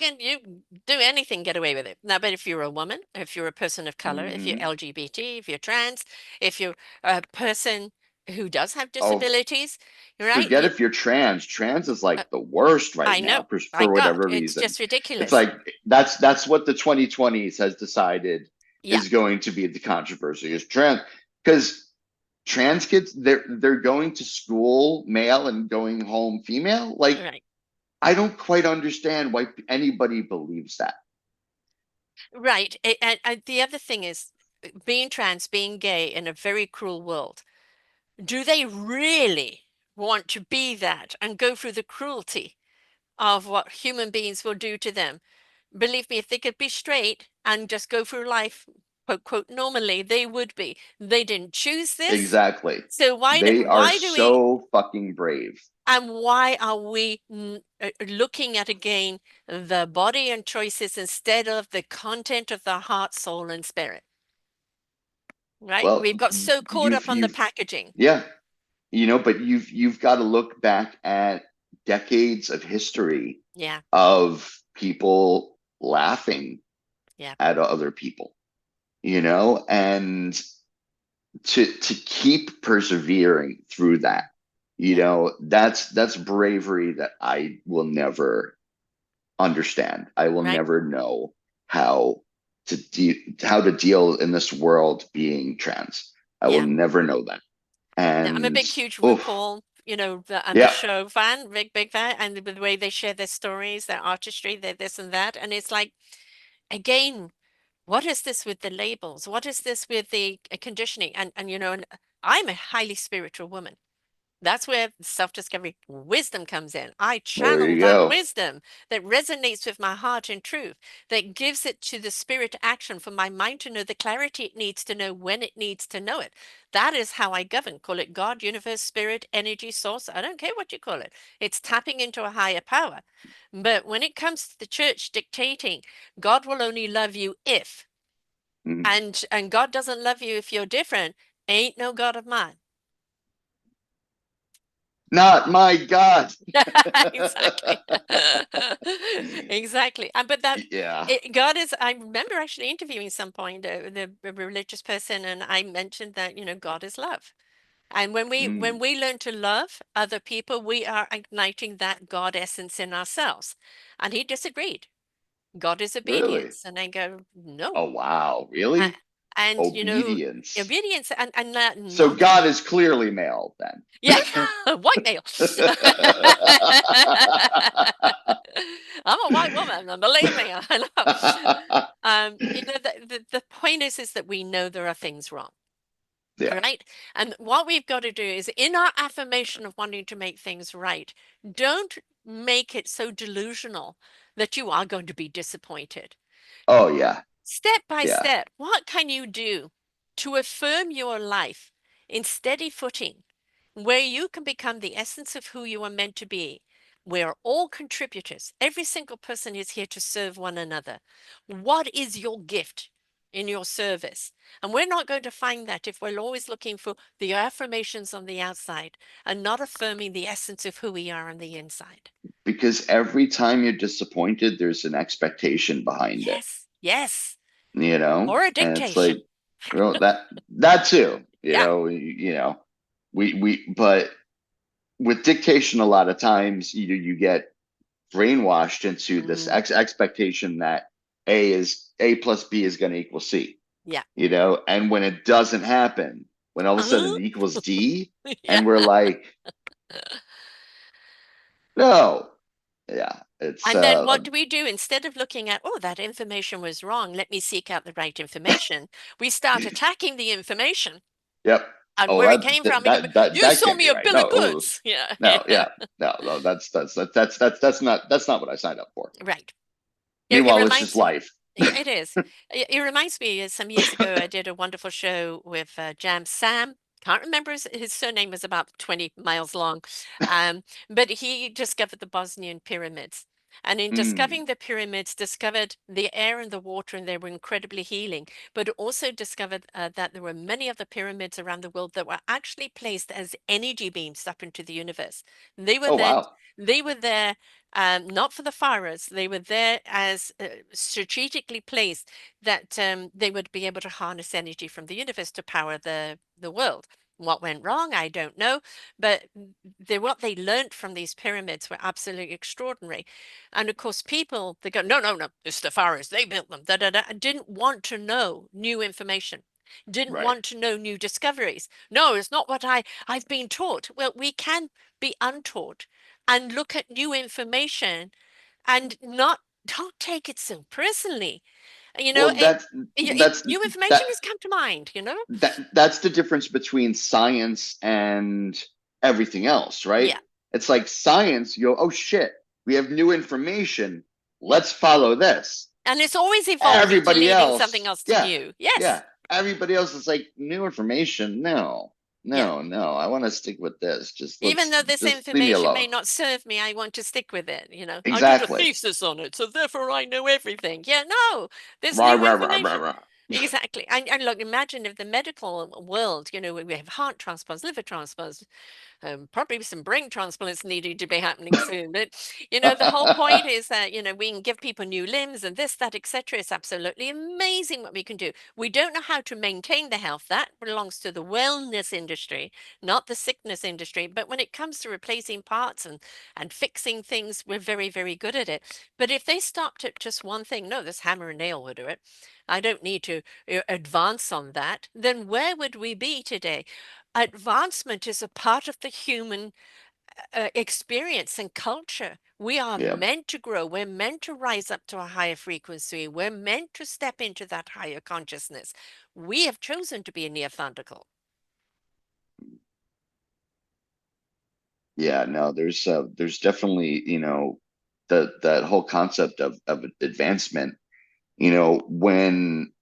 do anything, get away with it. Now, but if you're a woman, if you're a person of color, if you're Hmm. LGBT, if you're trans, if you're a person who does have Oh, disabilities, right? forget if you're trans. Trans is Uh, like the worst right I now know. My for God, whatever it's reason. just It's ridiculous. like that's what the 2020s has decided Yeah, is going to be the controversy is trans because trans kids they're going to school male and going home female. Like right. I don't quite understand why anybody believes that. Right. And the other thing is being trans, being gay in a very cruel world. Do they really want to be that and go through the cruelty of what human beings will do to them? Believe me, if they could be straight and just go through life, quote, quote, normally, they would be. They didn't choose this. Exactly. So They are why do we, so fucking brave. and why are we looking at again the body and choices instead of the content of the heart, soul, and spirit? Right? Well, We've got so caught up on the you've packaging. yeah, but you've got to look back at decades of history Yeah, of people laughing yeah, at other people, and to keep persevering through that, yeah, that's bravery that I will never understand. I will right. never know how how to deal in this world being trans. I will Yeah. never know that. Now, I'm a And big, huge oof, RuPaul, and the yeah, show fan, big, big fan, and the way they share their stories, their artistry, their this and that. And it's like, again, what is this with the labels? What is this with the conditioning? And I'm a highly spiritual woman. That's where self-discovery wisdom comes in. I there channel you that go. wisdom that resonates with my heart and truth, that gives it to the spirit action for my mind to know the clarity it needs to know when it needs to know it. That is how I govern. Call it God, universe, spirit, energy, source. I don't care what you call it. It's tapping into a higher power. But when it comes to the church dictating, God will only love you if, Mm. and God doesn't love you if you're different, ain't no God of mine. Not my God. Exactly. Exactly. But Yeah. God is, I remember actually interviewing some point the religious person, and I mentioned that, God is love. And when Mm. we learn to love other people, we are igniting that God essence in ourselves. And he disagreed. God is Really? obedience. And I go, no. Oh wow, Uh, really? and Obedience. obedience and not, So not God is clearly male yeah, then. white male. I'm a white woman, and believe me, I know. The point is that we know there are things wrong, Yeah. right? And what we've got to do is in our affirmation of wanting to make things right, don't make it so delusional that you are going to be disappointed. Oh yeah. Step by Yeah. step, what can you do to affirm your life in steady footing where you can become the essence of who you are meant to be? We're all contributors. Every single person is here to serve one another. What is your gift in your service? And we're not going to find that if we're always looking for the affirmations on the outside and not affirming the essence of who we are on the inside. Because every time you're disappointed, there's an expectation behind it, Yes, yes. you know? Or a And it's like, dictation. well, that too, Yeah. but with dictation, a lot of times you get brainwashed into this Mm, expectation that A plus B is going to equal C, yeah. and when it doesn't happen, when all of a sudden Uh-huh. it equals D, Yeah. and we're like, no, yeah, it's And then what do we do? Instead of looking at, oh, that information was wrong, let me seek out the right information, we start attacking the information yep. and Oh, where it came from. And you that sold can't me be a right. bill No, of goods. Yeah. no, yeah, no, that's not what I signed up for. Right. It Meanwhile, it's just reminds, life. yeah, it is. It reminds me some years ago, I did a wonderful show with Jam Sam. Can't remember his surname was about 20 miles long. But he discovered the Bosnian pyramids. And in Mm. discovering the pyramids, discovered the air and the water, and they were incredibly healing. But also discovered that there were many of the pyramids around the world that were actually placed as energy beams up into the universe. They were Oh there. wow. They were there not for the farers. They were there as strategically placed that they would be able to harness energy from the universe to power the world. What went wrong, I don't know, but what they learned from these pyramids were absolutely extraordinary. And of course, people they go, no, no, no, it's the pharaohs, they built them, da da da, and didn't want to know new information, didn't Right. want to know new discoveries. No, it's not what I've been taught. Well, we can be untaught and look at new information and not don't take it so personally. You know, Well, that's new information that has come to mind, you know? that's the difference between science and everything else, right? Yeah. It's like science, you go, oh shit, we have new information. Let's follow this. And it's always evolving to Everybody leading something else, else to yeah, new. yeah. Yes. Everybody else is like new information. No, Yeah. no, no. I want to stick with this. Just Even though this just leave me information may alone. not serve me, I want to stick with it. You know, I did a Exactly. thesis on it, so therefore I know everything. Yeah, no, there's Rah, new rah, rah, rah, information. rah. Exactly. And look, imagine if the medical world, you know, we have heart transplants, liver transplants, probably some brain transplants needing to be happening soon. But you know, the whole point is that we can give people new limbs and this, that, etc. It's absolutely amazing what we can do. We don't know how to maintain the health. That belongs to the wellness industry, not the sickness industry. But when it comes to replacing parts and fixing things, we're very, very good at it. But if they stopped at just one thing, no, this hammer and nail will do it. I don't need to advance on that. Then where would we be today? Advancement is a part of the human experience and culture. We are Yeah, meant to grow. We're meant to rise up to a higher frequency. We're meant to step into that higher consciousness. We have chosen to be a Neanderthal. yeah. No, there's definitely that whole concept of advancement. When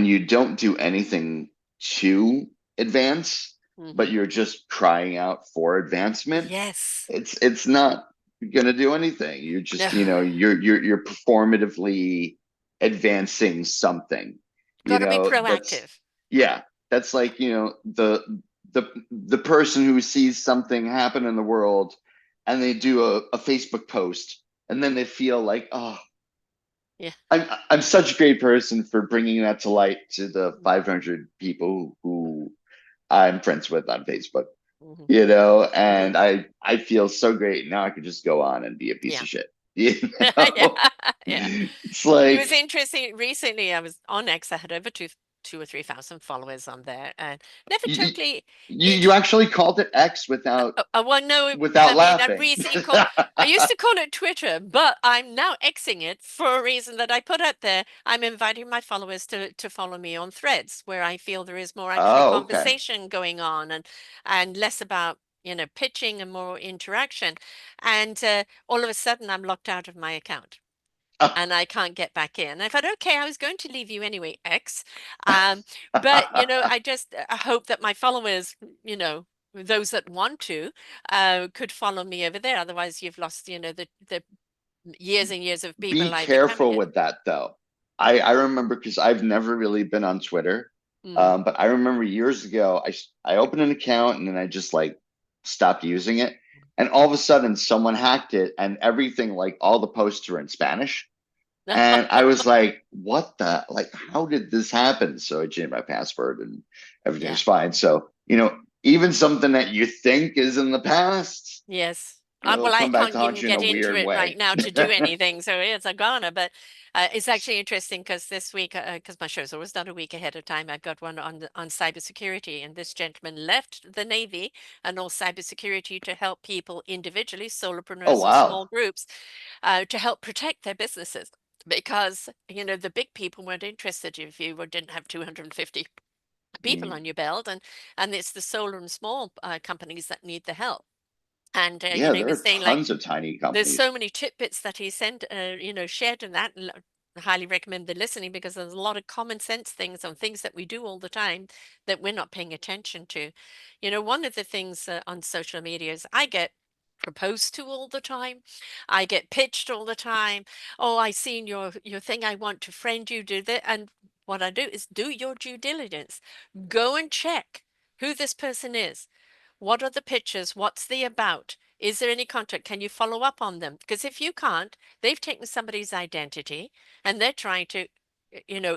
you don't do anything to advance, but Hmm. you're just crying out for advancement, Yes. it's not gonna do anything. You're No. just, you're performatively advancing something. Got to be That's proactive. yeah, that's like, the person who sees something happen in the world and they do a Facebook post and then they feel like, oh, Yeah. I'm such a great person for bringing that to light to the 500 people who I'm friends with on Facebook, Hmm. Hmm. and I feel so great now. I could just go on and be a piece Yeah. of shit. You Yeah. know, Yeah. it's It was like interesting. Recently, I was on X. I had over two or 3,000 followers on there, and never you totally. you actually called it X Well, no, without I mean, I've laughing. recently called. I used to call it Twitter, but I'm now Xing it for a reason that I put out there. I'm inviting my followers to follow me on Threads, where I feel there is more actually Oh, okay. conversation going on and less about pitching and more interaction. And all of a sudden, I'm locked out of my account and I can't get back in. I thought, okay, I was going to leave you anyway, X. But I just hope that my followers, those that want to, could follow me over there. Otherwise, you've lost, the years and years of people Be like becoming careful it. with that though. I remember because I've never really been on Twitter, Mm. but I remember years ago I opened an account and then I just like stopped using it, and all of a sudden someone hacked it and everything, like all the posts were in Spanish, and I was like, what the, like, how did this happen? So I changed my password and everything Yeah. was fine. So even something that you think is in the past, Yes. it'll Well, I come back can't to haunt even you in a get into weird it way. right now to do anything, so it's a goner. But it's actually interesting because this week, because my show's always done a week ahead of time, I've got one on cybersecurity, and this gentleman left the Navy and all cybersecurity to help people individually, Oh solopreneurs or wow. small groups, to help protect their businesses. Because the big people weren't interested if you didn't have 250 people Mm. on your belt, and it's the solo and small companies that need the help. And Yeah, he there was are saying like tons of tiny there's so companies. many tidbits that he sent, shared in that. And I highly recommend the listening because there's a lot of common sense things on things that we do all the time that we're not paying attention to. One of the things on social media is I get proposed to all the time. I get pitched all the time. Oh, I seen your thing. I want to friend you. Do that. And what I do is do your due diligence. Go and check who this person is. What are the pictures? What's the about? Is there any contact? Can you follow up on them? Because if you can't, they've taken somebody's identity and they're trying to,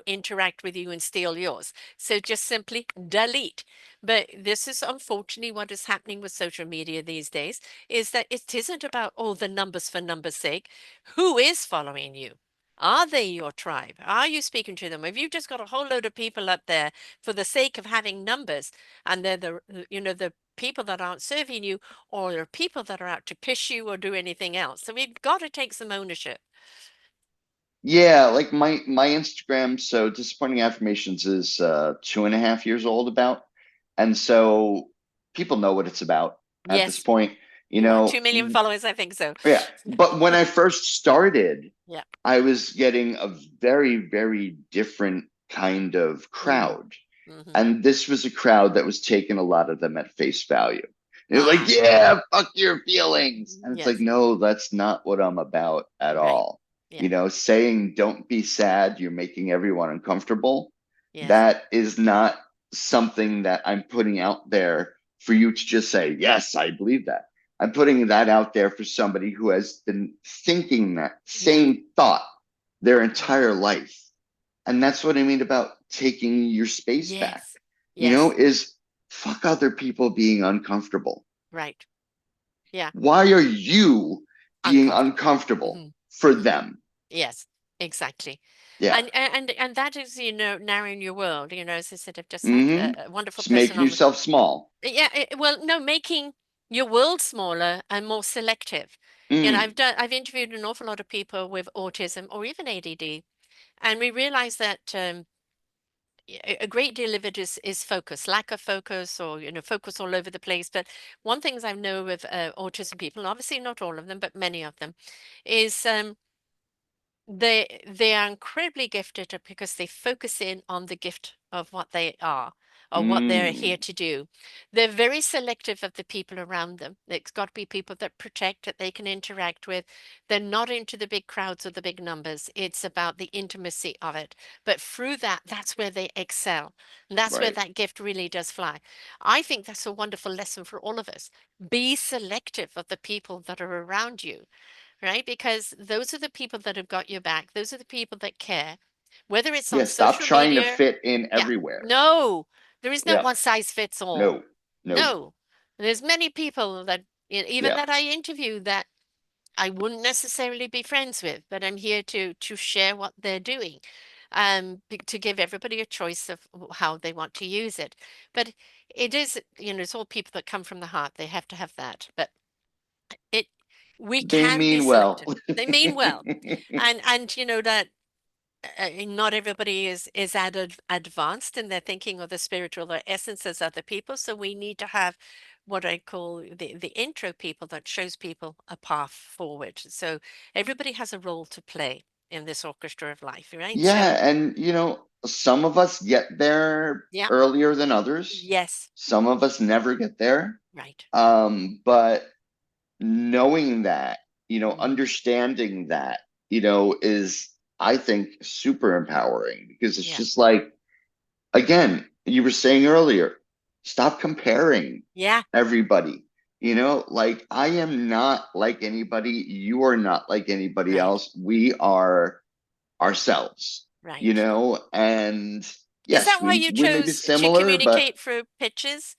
interact with you and steal yours. So just simply delete. But this is unfortunately what is happening with social media these days, is that it isn't about all the numbers for numbers' sake. Who is following you? Are they your tribe? Are you speaking to them? Have you just got a whole load of people up there for the sake of having numbers, and they're the people that aren't serving you, or there are people that are out to piss you or do anything else? So we've got to take some ownership. Yeah, like my Instagram, so Disappointing Affirmations is 2.5 years old about. And so people know what it's about at this Yes. point, you What, know. 2 million followers? I think so. Yeah. But when I first started, Yeah. I was getting a very, very different kind of Mm-hmm. crowd. Mm-hmm. And this was a crowd that was taking a lot of them at face value. They're like, Ah, yeah, fuck your feelings. And it's like, yes. no, that's not what I'm about at Right. all. Yeah. Saying don't be sad, you're making everyone uncomfortable. Yes. That is not something that I'm putting out there for you to just say, yes, I believe that. I'm putting that out there for somebody who has been thinking that Yeah. same thought their Mm. entire life. And that's what I mean about taking your space back, Yes. Yes. is fuck other people being uncomfortable. Right. Yeah. Why are you being Uncomfortable. uncomfortable Mm-hmm. for Mm-hmm. them? Yes. Exactly. Yeah. And that is, narrowing your world. As I said, I've just had Mm-hmm. a wonderful Just person making on. yourself small. Yeah, well, no, making your world smaller and more selective. Mm, I've interviewed an awful lot of people with autism or even ADD, and we realize that a great deal of it is focus, lack of focus, or focus all over the place. But one thing I know with autism people, obviously not all of them, but many of them, is they are incredibly gifted because they focus in on the gift of what they are or what they're here mm, to do. They're very selective of the people around them. It's got to be people that protect, that they can interact with. They're not into the big crowds or the big numbers. It's about the intimacy of it. But through that, that's where they excel. And that's where right. that gift really does fly. I think that's a wonderful lesson for all of us. Be selective of the people that are around you, right? Because those are the people that have got your back. Those are the people that care, whether it's Yeah. on Stop social trying to media. fit in Yeah. everywhere. No, there is no Yeah. one size fits all. No. No. No, there's many people that, even Yeah. that I interview, that I wouldn't necessarily be friends with, but I'm here to share what they're doing, to give everybody a choice of how they want to use it. But it is, it's all people that come from the heart. They have to have that. But it we They can be mean well. selective. They mean well. And that not everybody is advanced in their thinking or the spiritual or essence as other people. So we need to have what I call the intro people that shows people a path forward. So everybody has a role to play in this orchestra of life, right? So Yeah, and some of us get there yeah, earlier than others. yes, Some of us never get there. right. But knowing that, Hmm. understanding that, is I think super empowering because it's Yeah, just like, again, you were saying earlier, stop comparing yeah, everybody. Like I am not like anybody, you are not like anybody right, else. We are ourselves, right. and Is yes, that why we you we may be chose to similar, but communicate through pictures?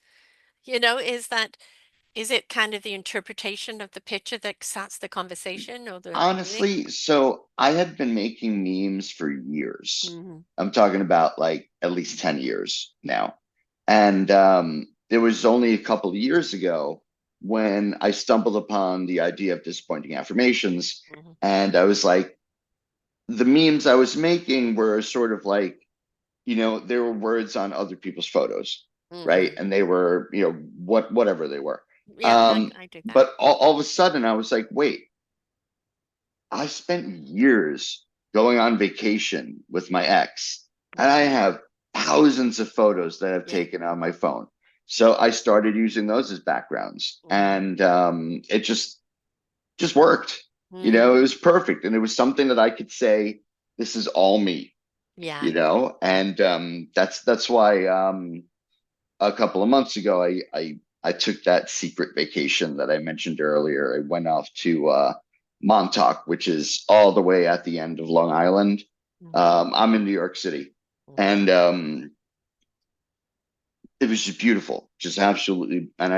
Is it kind of the interpretation of the picture that starts the conversation or the meaning? honestly, so I had been making memes for years. Hmm. I'm talking about like at least 10 years now. And it was only a couple of years ago when I stumbled upon the idea of disappointing affirmations. Hmm. And I was like, the memes I was making were sort of like, there were words on other people's photos, right? Hmm. And they were, whatever they were. Yeah, Um, I do that. but all of a sudden I was like, wait, I spent years going on vacation with my ex, and I Hmm. have thousands of photos that I've Yeah, taken on my phone. So I started using those as backgrounds, Mm-hmm. and it just worked. Mm. It was perfect, and it was something that I could say, "This is all me." Yeah. Yeah. And that's why a couple of months ago I took that secret vacation that I mentioned earlier. I went off to Montauk, which is all the way at the end of Long Island. Mm-hmm. I'm in New York City, Mm-hmm. and it was just beautiful, just absolutely. And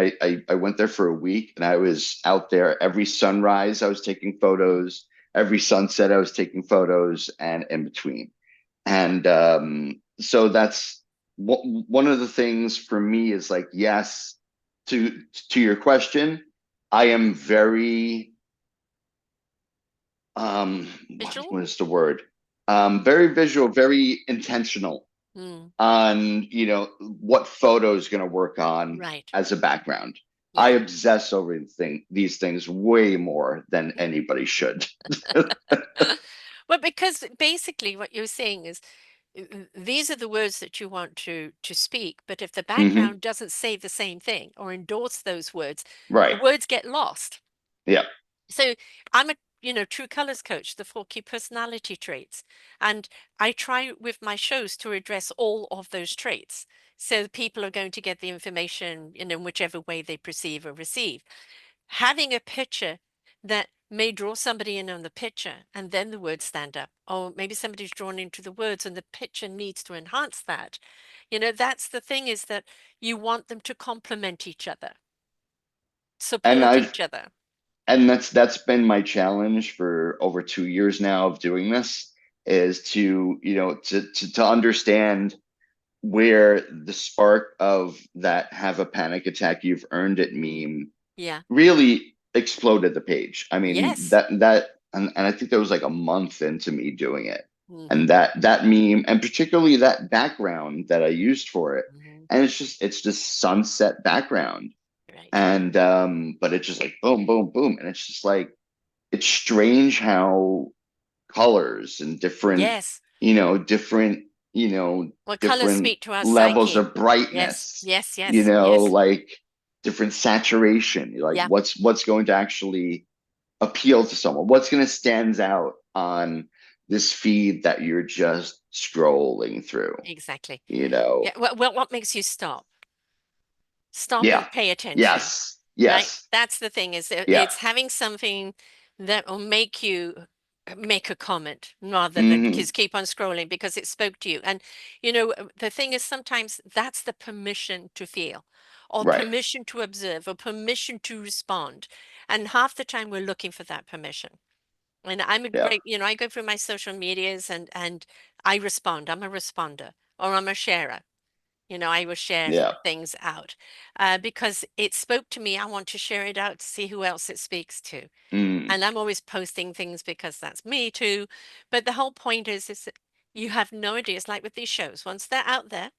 I went there for a week, and I was out there every sunrise. I was taking photos. Every sunset, I was taking photos, and in between. And so that's one of the things for me is like, yes, to to your question, I am very Visual? what is the word? Very visual, very intentional Mm. on, what photo is going to work on Right. as a background. I Yeah. obsess over these things way more than anybody should. Well, because basically what you're saying is these are the words that you want to speak, but if the Hmm. background doesn't say the same thing or endorse those words, the Right. words get lost. Yeah. So I'm a true colors coach, the four key personality traits, and I try with my shows to address all of those traits. So people are going to get the information in whichever way they perceive or receive. Having a picture that may draw somebody in on the picture and then the words stand up. Or maybe somebody's drawn into the words and the picture needs to enhance that. That's the thing, is that you want them to complement each other, And support I've each other. and that's been my challenge for over 2 years now of doing this, is to understand where the spark of that "have a panic attack, you've earned it" Mm. meme Yeah. really exploded the page. I mean, Yes. and I think that was like a month into me doing it. Hmm. And that meme, and particularly that background that I used for it, Hmm. and it's just sunset background. Right. And but it's just like boom, boom, boom. And it's just like, it's strange how colors and Yes. different, you know, Well, colors different speak to our levels psyche. of Yes. brightness, Yes. Yes. Yes. like different saturation, like Yeah. what's going to actually appeal to someone, what's going to stand out on this feed that you're just scrolling through, Exactly. you know. Yeah. Well, what makes you stop? Stop Yeah. and pay attention. Yes. Right? Yes. That's the thing, is Yeah. it's having something that will make you make a comment rather than Hmm. just keep on scrolling because it spoke to you. And the thing is, sometimes that's the permission to feel, or Right. permission to observe, or permission to respond. And half the time we're looking for that permission. And I'm a Yeah. great, I go through my social medias and I respond. I'm a responder, or I'm a sharer. I will share Yeah. things out because it spoke to me. I want to share it out to see who else it speaks to. Mm. And I'm always posting things because that's me too. But the whole point is that you have no idea. It's like with these shows. Once they're out there,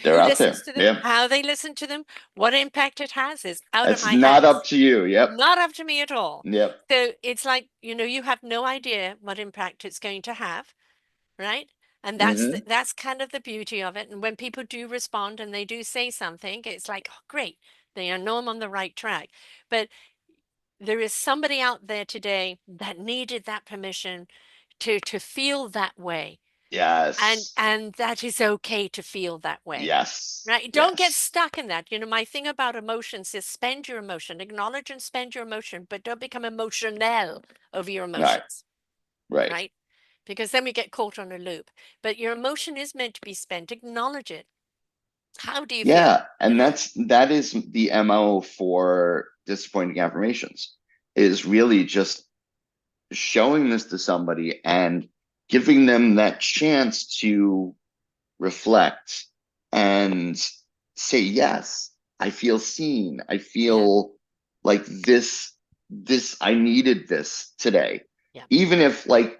They're who out listens there. to them, Yeah. how they listen to them, what impact it has is out of It's my not up hands. to you. Yep. Not up to me at all. Yep. So it's like, you have no idea what impact it's going to have, right? And Hmm. that's kind of the beauty of it. And when people do respond and they do say something, it's like, oh, great, they know I'm on the right track. But there is somebody out there today that needed that permission to feel that way, and Yes. that is okay to feel that way. Yes. Right? Don't get Yes. stuck in that. My thing about emotions is spend your emotion, acknowledge and spend your emotion, but don't become emotional over your Right. emotions, Right. right? Because then we get caught on a loop. But your emotion is meant to be spent. Acknowledge it. How do you feel? Yeah. And that is the MO for disappointing affirmations, is really just showing this to somebody and giving them that chance to reflect and say, yes, I feel seen. I Yeah, feel like this, I needed this today. yeah. Even if like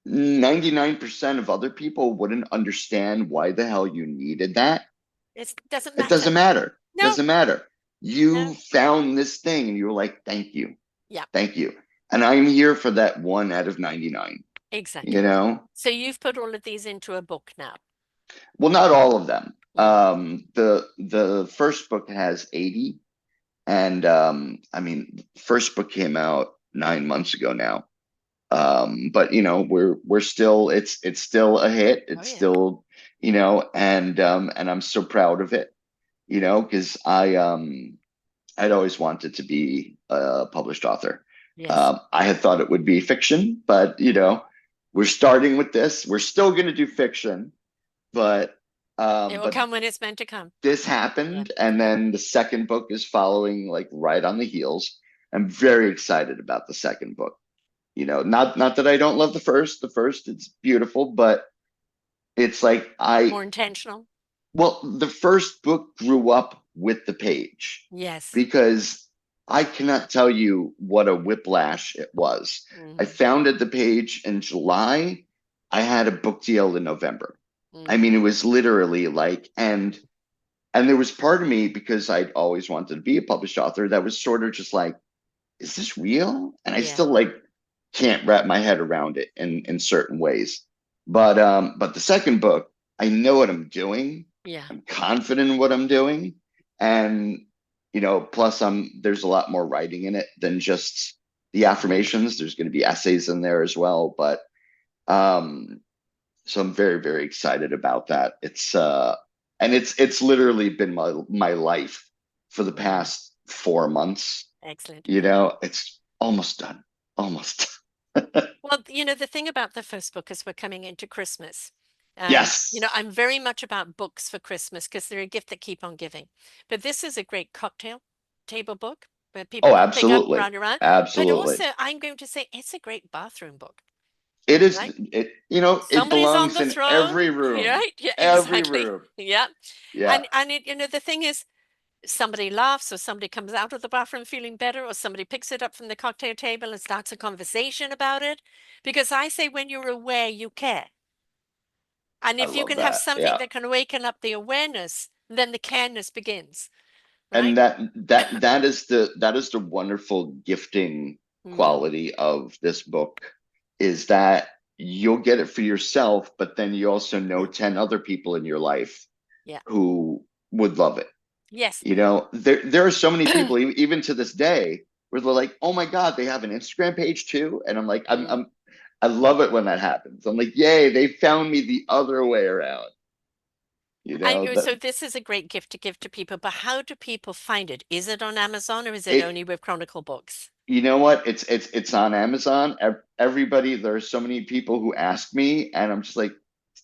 99% of other people wouldn't understand why the hell you needed that, It doesn't it matter. doesn't matter. No, Doesn't matter. no. You found this thing and you were like, thank you. Yeah, Thank you. And I'm here for that one out of 99, you exactly. know? So you've put all of these into a book now. Well, not all of them. Mm. The first book has 80, and I mean, first book came out 9 months ago now. But we're still, it's still a hit. Oh It's yeah. still, and I'm so proud of it, because I'd always wanted to be a published author. Yes. I had thought it would be fiction, but Mhm. we're starting with this. We're still going to do fiction, but It will but come when it's meant to come. this Yeah. happened, and Yeah. then the second book is following like right on the heels. I'm very excited about the second book. Not that I don't love the first. The first, it's beautiful, but it's like More intentional. well, the first book grew up with the page, Yes. because I cannot tell you what a whiplash it was. I Hmm. founded the page in July. I had a book deal in November. I Hmm. mean, it was literally like, and there was part of me, because I'd always wanted to be a published author, that was sort of just like, is this real? And I Yeah. still like can't wrap my head around it in certain ways. But the second book, I know what I'm doing. Yeah. I'm confident in what I'm doing. And plus there's a lot more writing in it than just the Hmm. affirmations. There's going to be essays in there as well. But um so I'm very, very excited about that. And it's literally been my life for the Hmm. past 4 months. Excellent. It's almost done. Almost. Well, the thing about the first book is we're coming into Christmas. Yes. I'm very much about books for Christmas because they're a gift that keep on giving. But this is a great cocktail table book where people Oh, can pick up absolutely. right around. But Absolutely. also, I'm going to say it's a great bathroom book, It is right? it Somebody's on belongs the in throne, every room. right? Yeah, Every exactly. room. Yeah. Yeah. And the thing is, somebody laughs or somebody comes out of the bathroom feeling better or somebody picks it up from the cocktail table and starts a conversation about it. Because I say when you're aware, you care. And I if you love can have that. something Yeah. that can awaken up the awareness, then the careness begins, And right? that is the wonderful gifting Mm, quality of this book, is that you'll get it for yourself, but then you also know yeah. 10 other people in your life Yeah. who would love it. Yes. There are so many people, even to this day, where they're like, oh my God, they have an Instagram page too. And I'm like, Mm. I love it when that happens. I'm like, yay, they found me the other way around. So That this is a great gift to give to people, but how do people find it? Is it on Amazon or is it it only with Chronicle Books? You know what? It's on Amazon. Everybody, there are so many people who ask me, and I'm just like,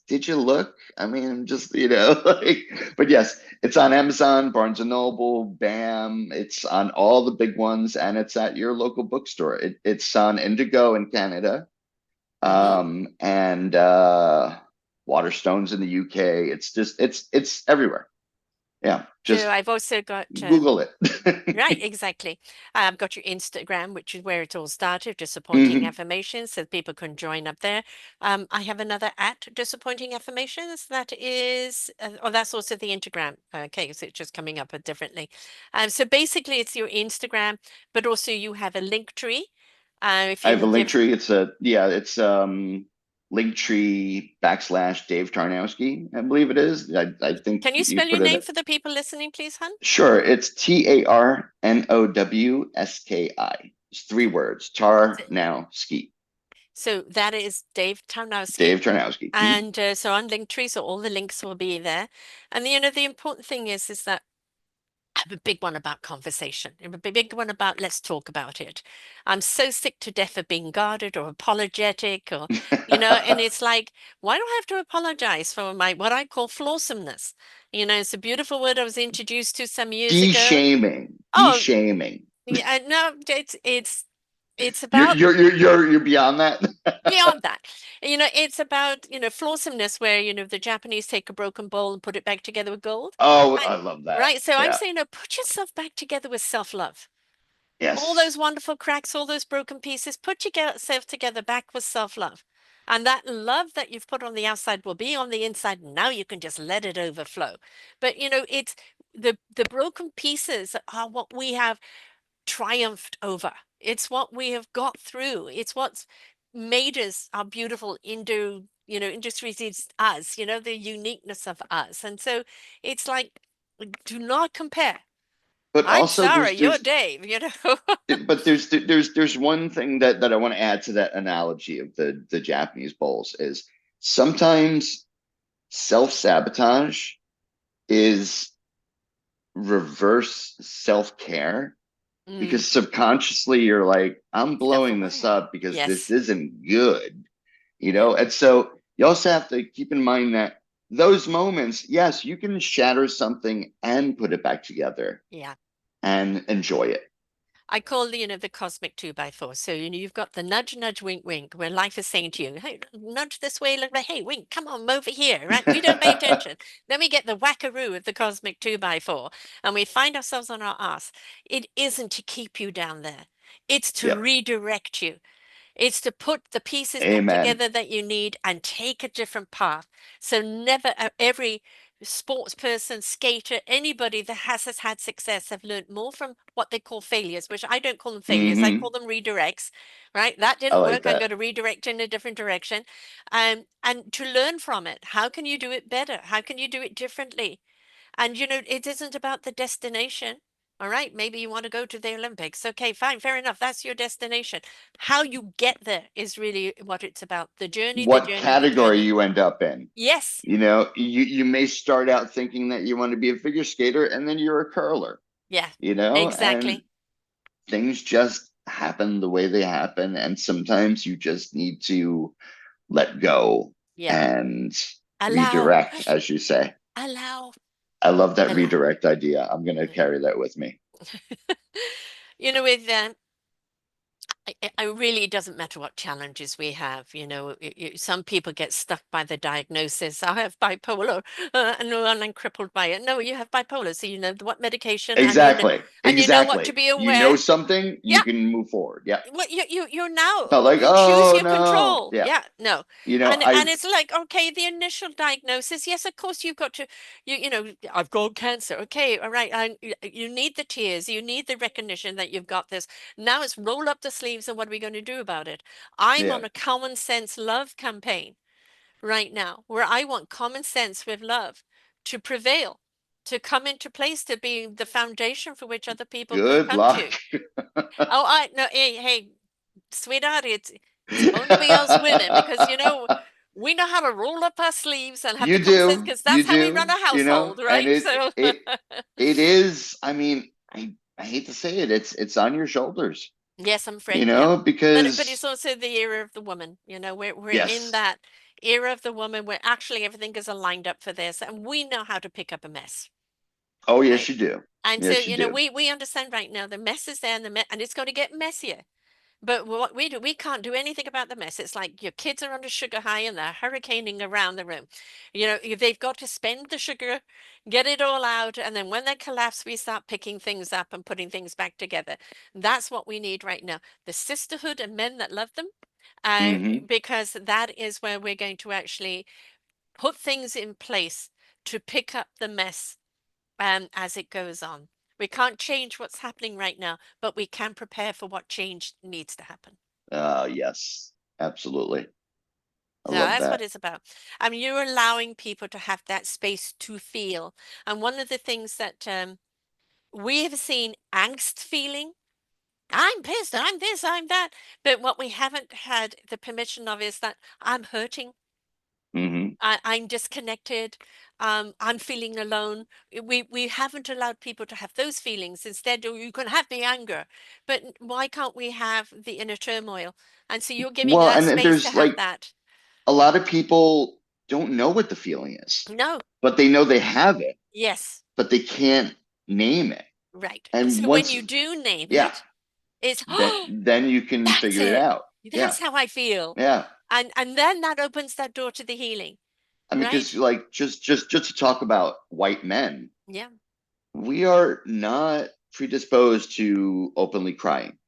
did you look? I mean, I'm just, like, but yes, it's on Amazon, Barnes and Noble, Bam. It's on all the big ones, and it's at your local bookstore. It's on Indigo in Canada, Hmm. and Waterstones in the UK. It's just, it's everywhere. Yeah, So just I've also got Google it. right, exactly. I've got your Instagram, which is where it all started, Disappointing Mhm. Affirmations, so people can join up there. I have another at Disappointing Affirmations. That is, that's also the Instagram. Okay, so it's just coming up differently. So basically, it's your Instagram, but also you have a link tree. If I you have a will link give, tree. It's link tree / Dave Tarnowski, I believe it is. I think can you you spell your put it name at, for the people listening, please, hun? sure. It's Tarnowski. It's 3 words. Tar now ski. So that is Dave Tarnowski. Dave Tarnowski. Mhm. And so on Linktree, so all the links will be there. And the important thing is that I have a big one about conversation. I have a big one about let's talk about it. I'm so sick to death of being guarded or apologetic and it's like, why do I have to apologize for my what I call flawsomeness? It's a beautiful word I was introduced to some years ago. De-shaming. Oh, De-shaming. yeah, no, it's You're about you're you're you're you're beyond that. beyond that. It's about, flawsomeness where, the Japanese take a broken bowl and put it back together with gold. Oh, I, I love that. right. So I'm Yeah. saying, no, put yourself back together with self-love. All Yes. those wonderful cracks, all those broken pieces, put yourself together back with self-love. And that love that you've put on the outside will be on the inside. Now you can just let it overflow. But it's the broken pieces are what we have triumphed over. It's what we have got through. It's what's made us our beautiful industries is us, the uniqueness of us. And so it's like, do not compare. But I'm also Sarah, you're Dave. there's one thing that I want to add to that analogy of the Japanese bowls is sometimes self-sabotage is reverse self-care Mm, because subconsciously you're like, I'm blowing this self-aware. up because this Yes. isn't good, Yeah. And so you also have to keep in mind that those moments, yes, you can shatter something and put it back together Yeah. and enjoy it. I call the cosmic two by four. So, you've got the nudge, nudge, wink, wink, where life is saying to you, hey, nudge this way, look like, hey, wink, come on, over here, right? We don't pay attention. Then we get the wackaroo of the cosmic two by four, and we find ourselves on our ass. It isn't to keep you down there. It's to Yep. redirect you. It's to put the pieces back Amen. together that you need and take a different path. So never every sports person, skater, anybody that has had success have learned more from what they call failures, which I don't call them failures. I call Hmm. them redirects, right? That I didn't like work. I'm that. going to redirect in a different direction. And to learn from it. How can you do it better? How can you do it differently? And it isn't about the destination. All right, maybe you want to go to the Olympics. Okay, fine, fair enough. That's your destination. How you get there is really what it's about. The journey, the What journey, the category journey. you end up in. Yes. You may start out thinking that you want to be a figure skater and then you're a curler, Yeah, and exactly. things just happen the way they happen. And sometimes you just need to let go Yeah. and Allow, redirect, as you say. allow, I love that allow. redirect idea. I'm going to Yeah. carry that with me. With I really, it doesn't matter what challenges we have. Some people get stuck by the diagnosis. I have bipolar, and I'm crippled by it. No, you have bipolar, so you know what medication, Exactly. and you know what Exactly. to be You know aware. something, you Yeah, can move forward. Yeah. what you're now Not like, you choose oh your no. control. Yeah. Yeah, no. You know, And I it's like, okay, the initial diagnosis, yes, of course you've got to, I've got cancer. Okay, all right. And you need the tears, you need the recognition that you've got this. Now it's roll up the sleeves, and what are we going to do about it? I'm yeah. on a common sense love campaign right now, where I want common sense with love to prevail, to come into place, to be the foundation for which other people can Good come luck. to. Oh, I no, hey, sweetheart, it's going to be us women, because we know how to roll up our sleeves and have the You conversation, do. because You that's how we run do. a household, And right? So it is, I mean, I hate to say it, it's on your shoulders, yes, I'm afraid, yeah. But it's because also the era of the woman. We're in yes. that era of the woman where actually everything is aligned up for this, and we know how to pick up a mess, Oh, yes, right? you do. And so Yes, you do. we understand right now the mess is there, and and it's going to get messier. But what we do, we can't do anything about the mess. It's like your kids are on a sugar high and they're hurricaning around the room. They've got to spend the sugar, get it all out, and then when they collapse, we start picking things up and putting things back together. That's what we need right now. The sisterhood and men that love them, Hmm. because that is where we're going to actually put things in place to pick up the mess as it goes on. We can't change what's happening right now, but we can prepare for what change needs to happen. Yes, absolutely. I So love that's what that. it's about. I mean, you're allowing people to have that space to feel. And one of the things that we have seen angst feeling, I'm pissed, I'm this, I'm that. But what we haven't had the permission of is that I'm hurting. Hmm. I'm disconnected. I'm feeling alone. We haven't allowed people to have those feelings. Instead, you can have the anger, but why can't we have the inner turmoil? And so you're giving Well, that and then space to there's have like that. a lot of people don't know what the feeling is, No, but they know they have it, yes, but they can't name it. right. And So when once, you do name yeah, it, it's, then oh, then you can that's figure it it. out. Yeah. That's how I feel. Yeah. And then that opens that door to the healing, I mean, because right? like just to talk about white men, Yeah. we are not predisposed to openly crying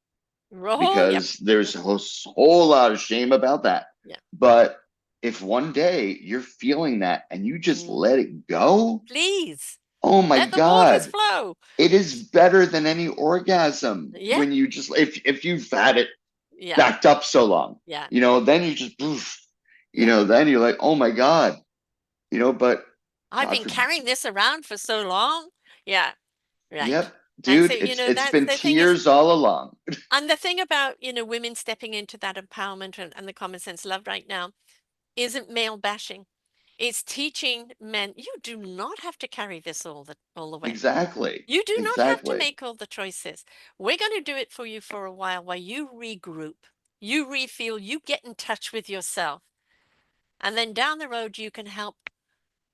Oh, yep. because there's a whole lot of shame about that. Yeah. But if one day you're feeling that and you just Mm. let it go, Please oh my let the waters God, flow. it is better than any orgasm Yeah. when you just, if you've had it Yeah. backed up so long, Yeah. then you just, poof, Yeah. then you're like, oh my God, but I've God been forbid. carrying this around for so long. Yeah. Right. Yep, And so, dude, it's that's been the thing is, tears all along. and the thing about, women stepping into that empowerment and the common sense love right now isn't male bashing. It's teaching men you do not have to carry this all the way. Exactly. You do not have to Exactly. make all the choices. We're going to do it for you for a while you regroup, you refuel, you get in touch with yourself. And then down the road, you can help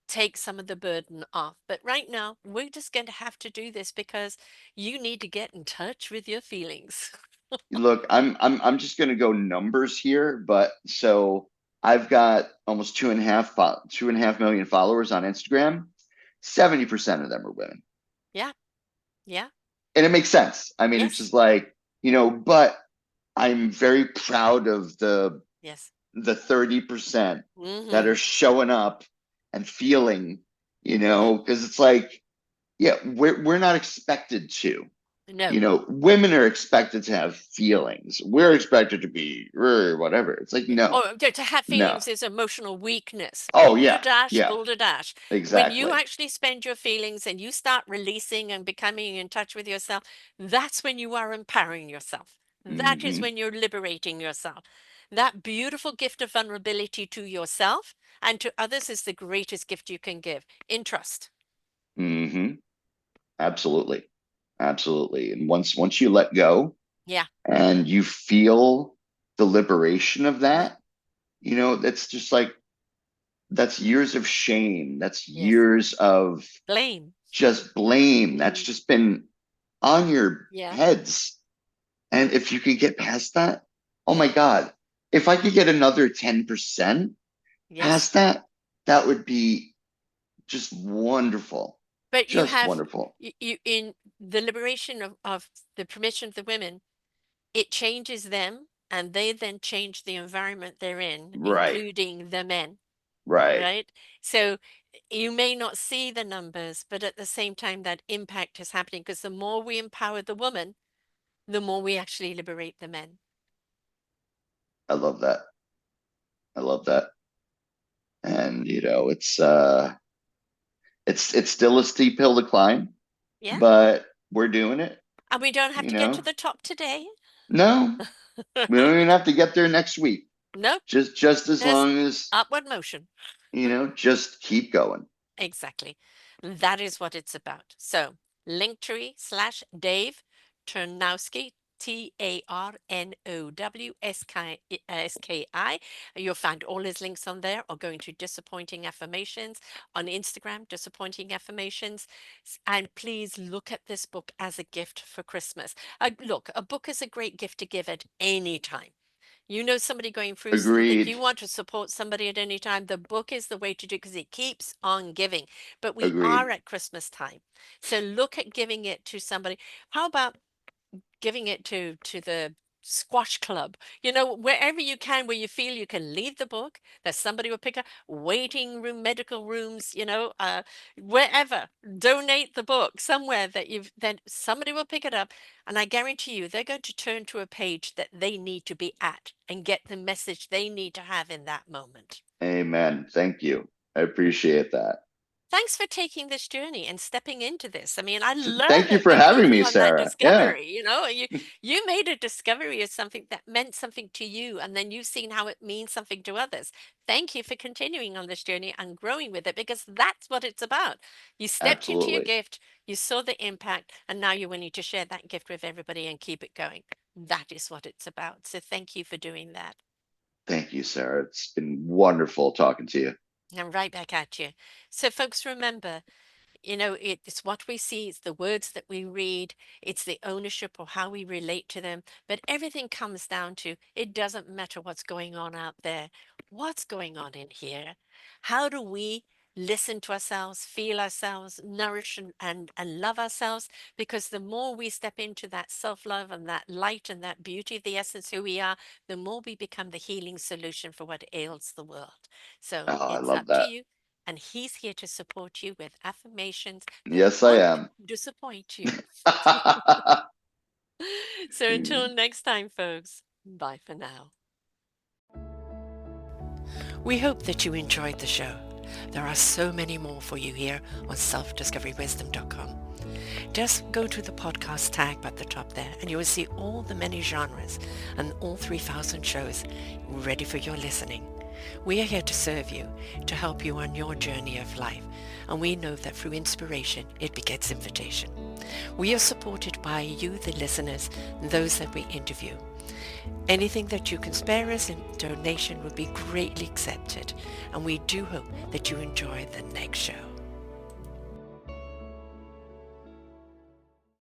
take some of the burden off. But right now, we're just going to have to do this because you need to get in touch with your feelings. Look, I'm just gonna go numbers here, but so I've got almost 2.5 million followers on Instagram. 70% of them are women. Yeah. Yeah. And it makes sense. I mean, it's Yes. just like, but I'm very proud of Yes. the 30% that Mm-hmm. are showing up and feeling, Yeah. because it's like, yeah, we're not expected to. No. Women are expected to have feelings. We're expected to be whatever. It's like, no, Or to have no. feelings is emotional weakness. Oh yeah, Balderdash, yeah, balderdash. When you exactly. actually spend your feelings and you start releasing and becoming in touch with yourself, that's when you are empowering yourself. That is Hmm. when you're liberating yourself. That beautiful gift of vulnerability to yourself and to others is the greatest gift you can give in trust. Hmm. Absolutely, absolutely. And once you let go Yeah. and you feel the liberation of Mm. that, that's just like that's years of shame. That's Yes. years of Blame. just blame. That's Mm. just been on your Yeah. heads. And if you could get past that, oh my Yeah. God, if I could get another 10% Yes. past that, that would be just wonderful. But you Just have wonderful. you in the liberation of the permission of the women, it changes them and they then change the environment they're in, Right. including the men, Right. right? So you may not see the numbers, but at the same time, that impact is happening because the more we empower the woman, the more we actually liberate the men. I love that. I love that. And it's still a steep hill to climb, Yeah. but we're doing it, And we don't have you to get to know. the top today. No, we don't even have to get there next week. Nope. Just as There's long as, upward motion. just keep going. Exactly. That is what it's about. So, Linktree/Dave Tarnowski, Tarnowski. You'll find all his links on there, or going to Disappointing Affirmations on Instagram, Disappointing Affirmations. And please look at this book as a gift for Christmas. Look, a book is a great gift to give at any time. You know somebody going through something, Agreed. you want to support somebody at any time, the book is the way to do because it keeps on giving. But we are Agreed. at Christmas time. So look at giving it to somebody. How about giving it to the squash club, wherever you can, where you feel you can leave the book, that somebody will pick up, waiting room, medical rooms, wherever, donate the book somewhere that then somebody will pick it up, and I guarantee you they're going to turn to a page that they need to be at and get the message they need to have in that moment. Amen. Thank you. I appreciate that. Thanks for taking this journey and stepping into this. I mean, I love Thank you that for you're having going me, on that Sarah. Yeah, discovery. You made a discovery of something that meant something to you, and then you've seen how it means something to others. Thank you for continuing on this journey and growing with it because that's what it's about. You stepped into your absolutely. gift, you saw the impact, and now you're willing to share that gift with everybody and keep it going. That is what it's about. So thank you for doing that. Thank you, Sarah. It's been wonderful talking to you. And right back at you. So, folks, remember, it's what we see, it's the words that we read, it's the ownership or how we relate to them. But everything comes down to it doesn't matter what's going on out there. What's going on in here? How do we listen to ourselves, feel ourselves, nourish and love ourselves? Because the more we step into that self love and that light and that beauty of the essence who we are, the more we become the healing solution for what ails the world. So Oh, I it's love up to that. you. And he's here to support you with affirmations that Yes, I won't am. disappoint you. So until next time, folks, bye for now. We hope that you enjoyed the show. There are so many more for you here on selfdiscoverywisdom.com. Just go to the podcast tag at the top there and you will see all the many genres and all 3,000 shows ready for your listening. We are here to serve you, to help you on your journey of life, and we know that through inspiration it begets invitation. We are supported by you, the listeners, and those that we interview. Anything that you can spare us in donation would be greatly accepted, and we do hope that you enjoy the next show.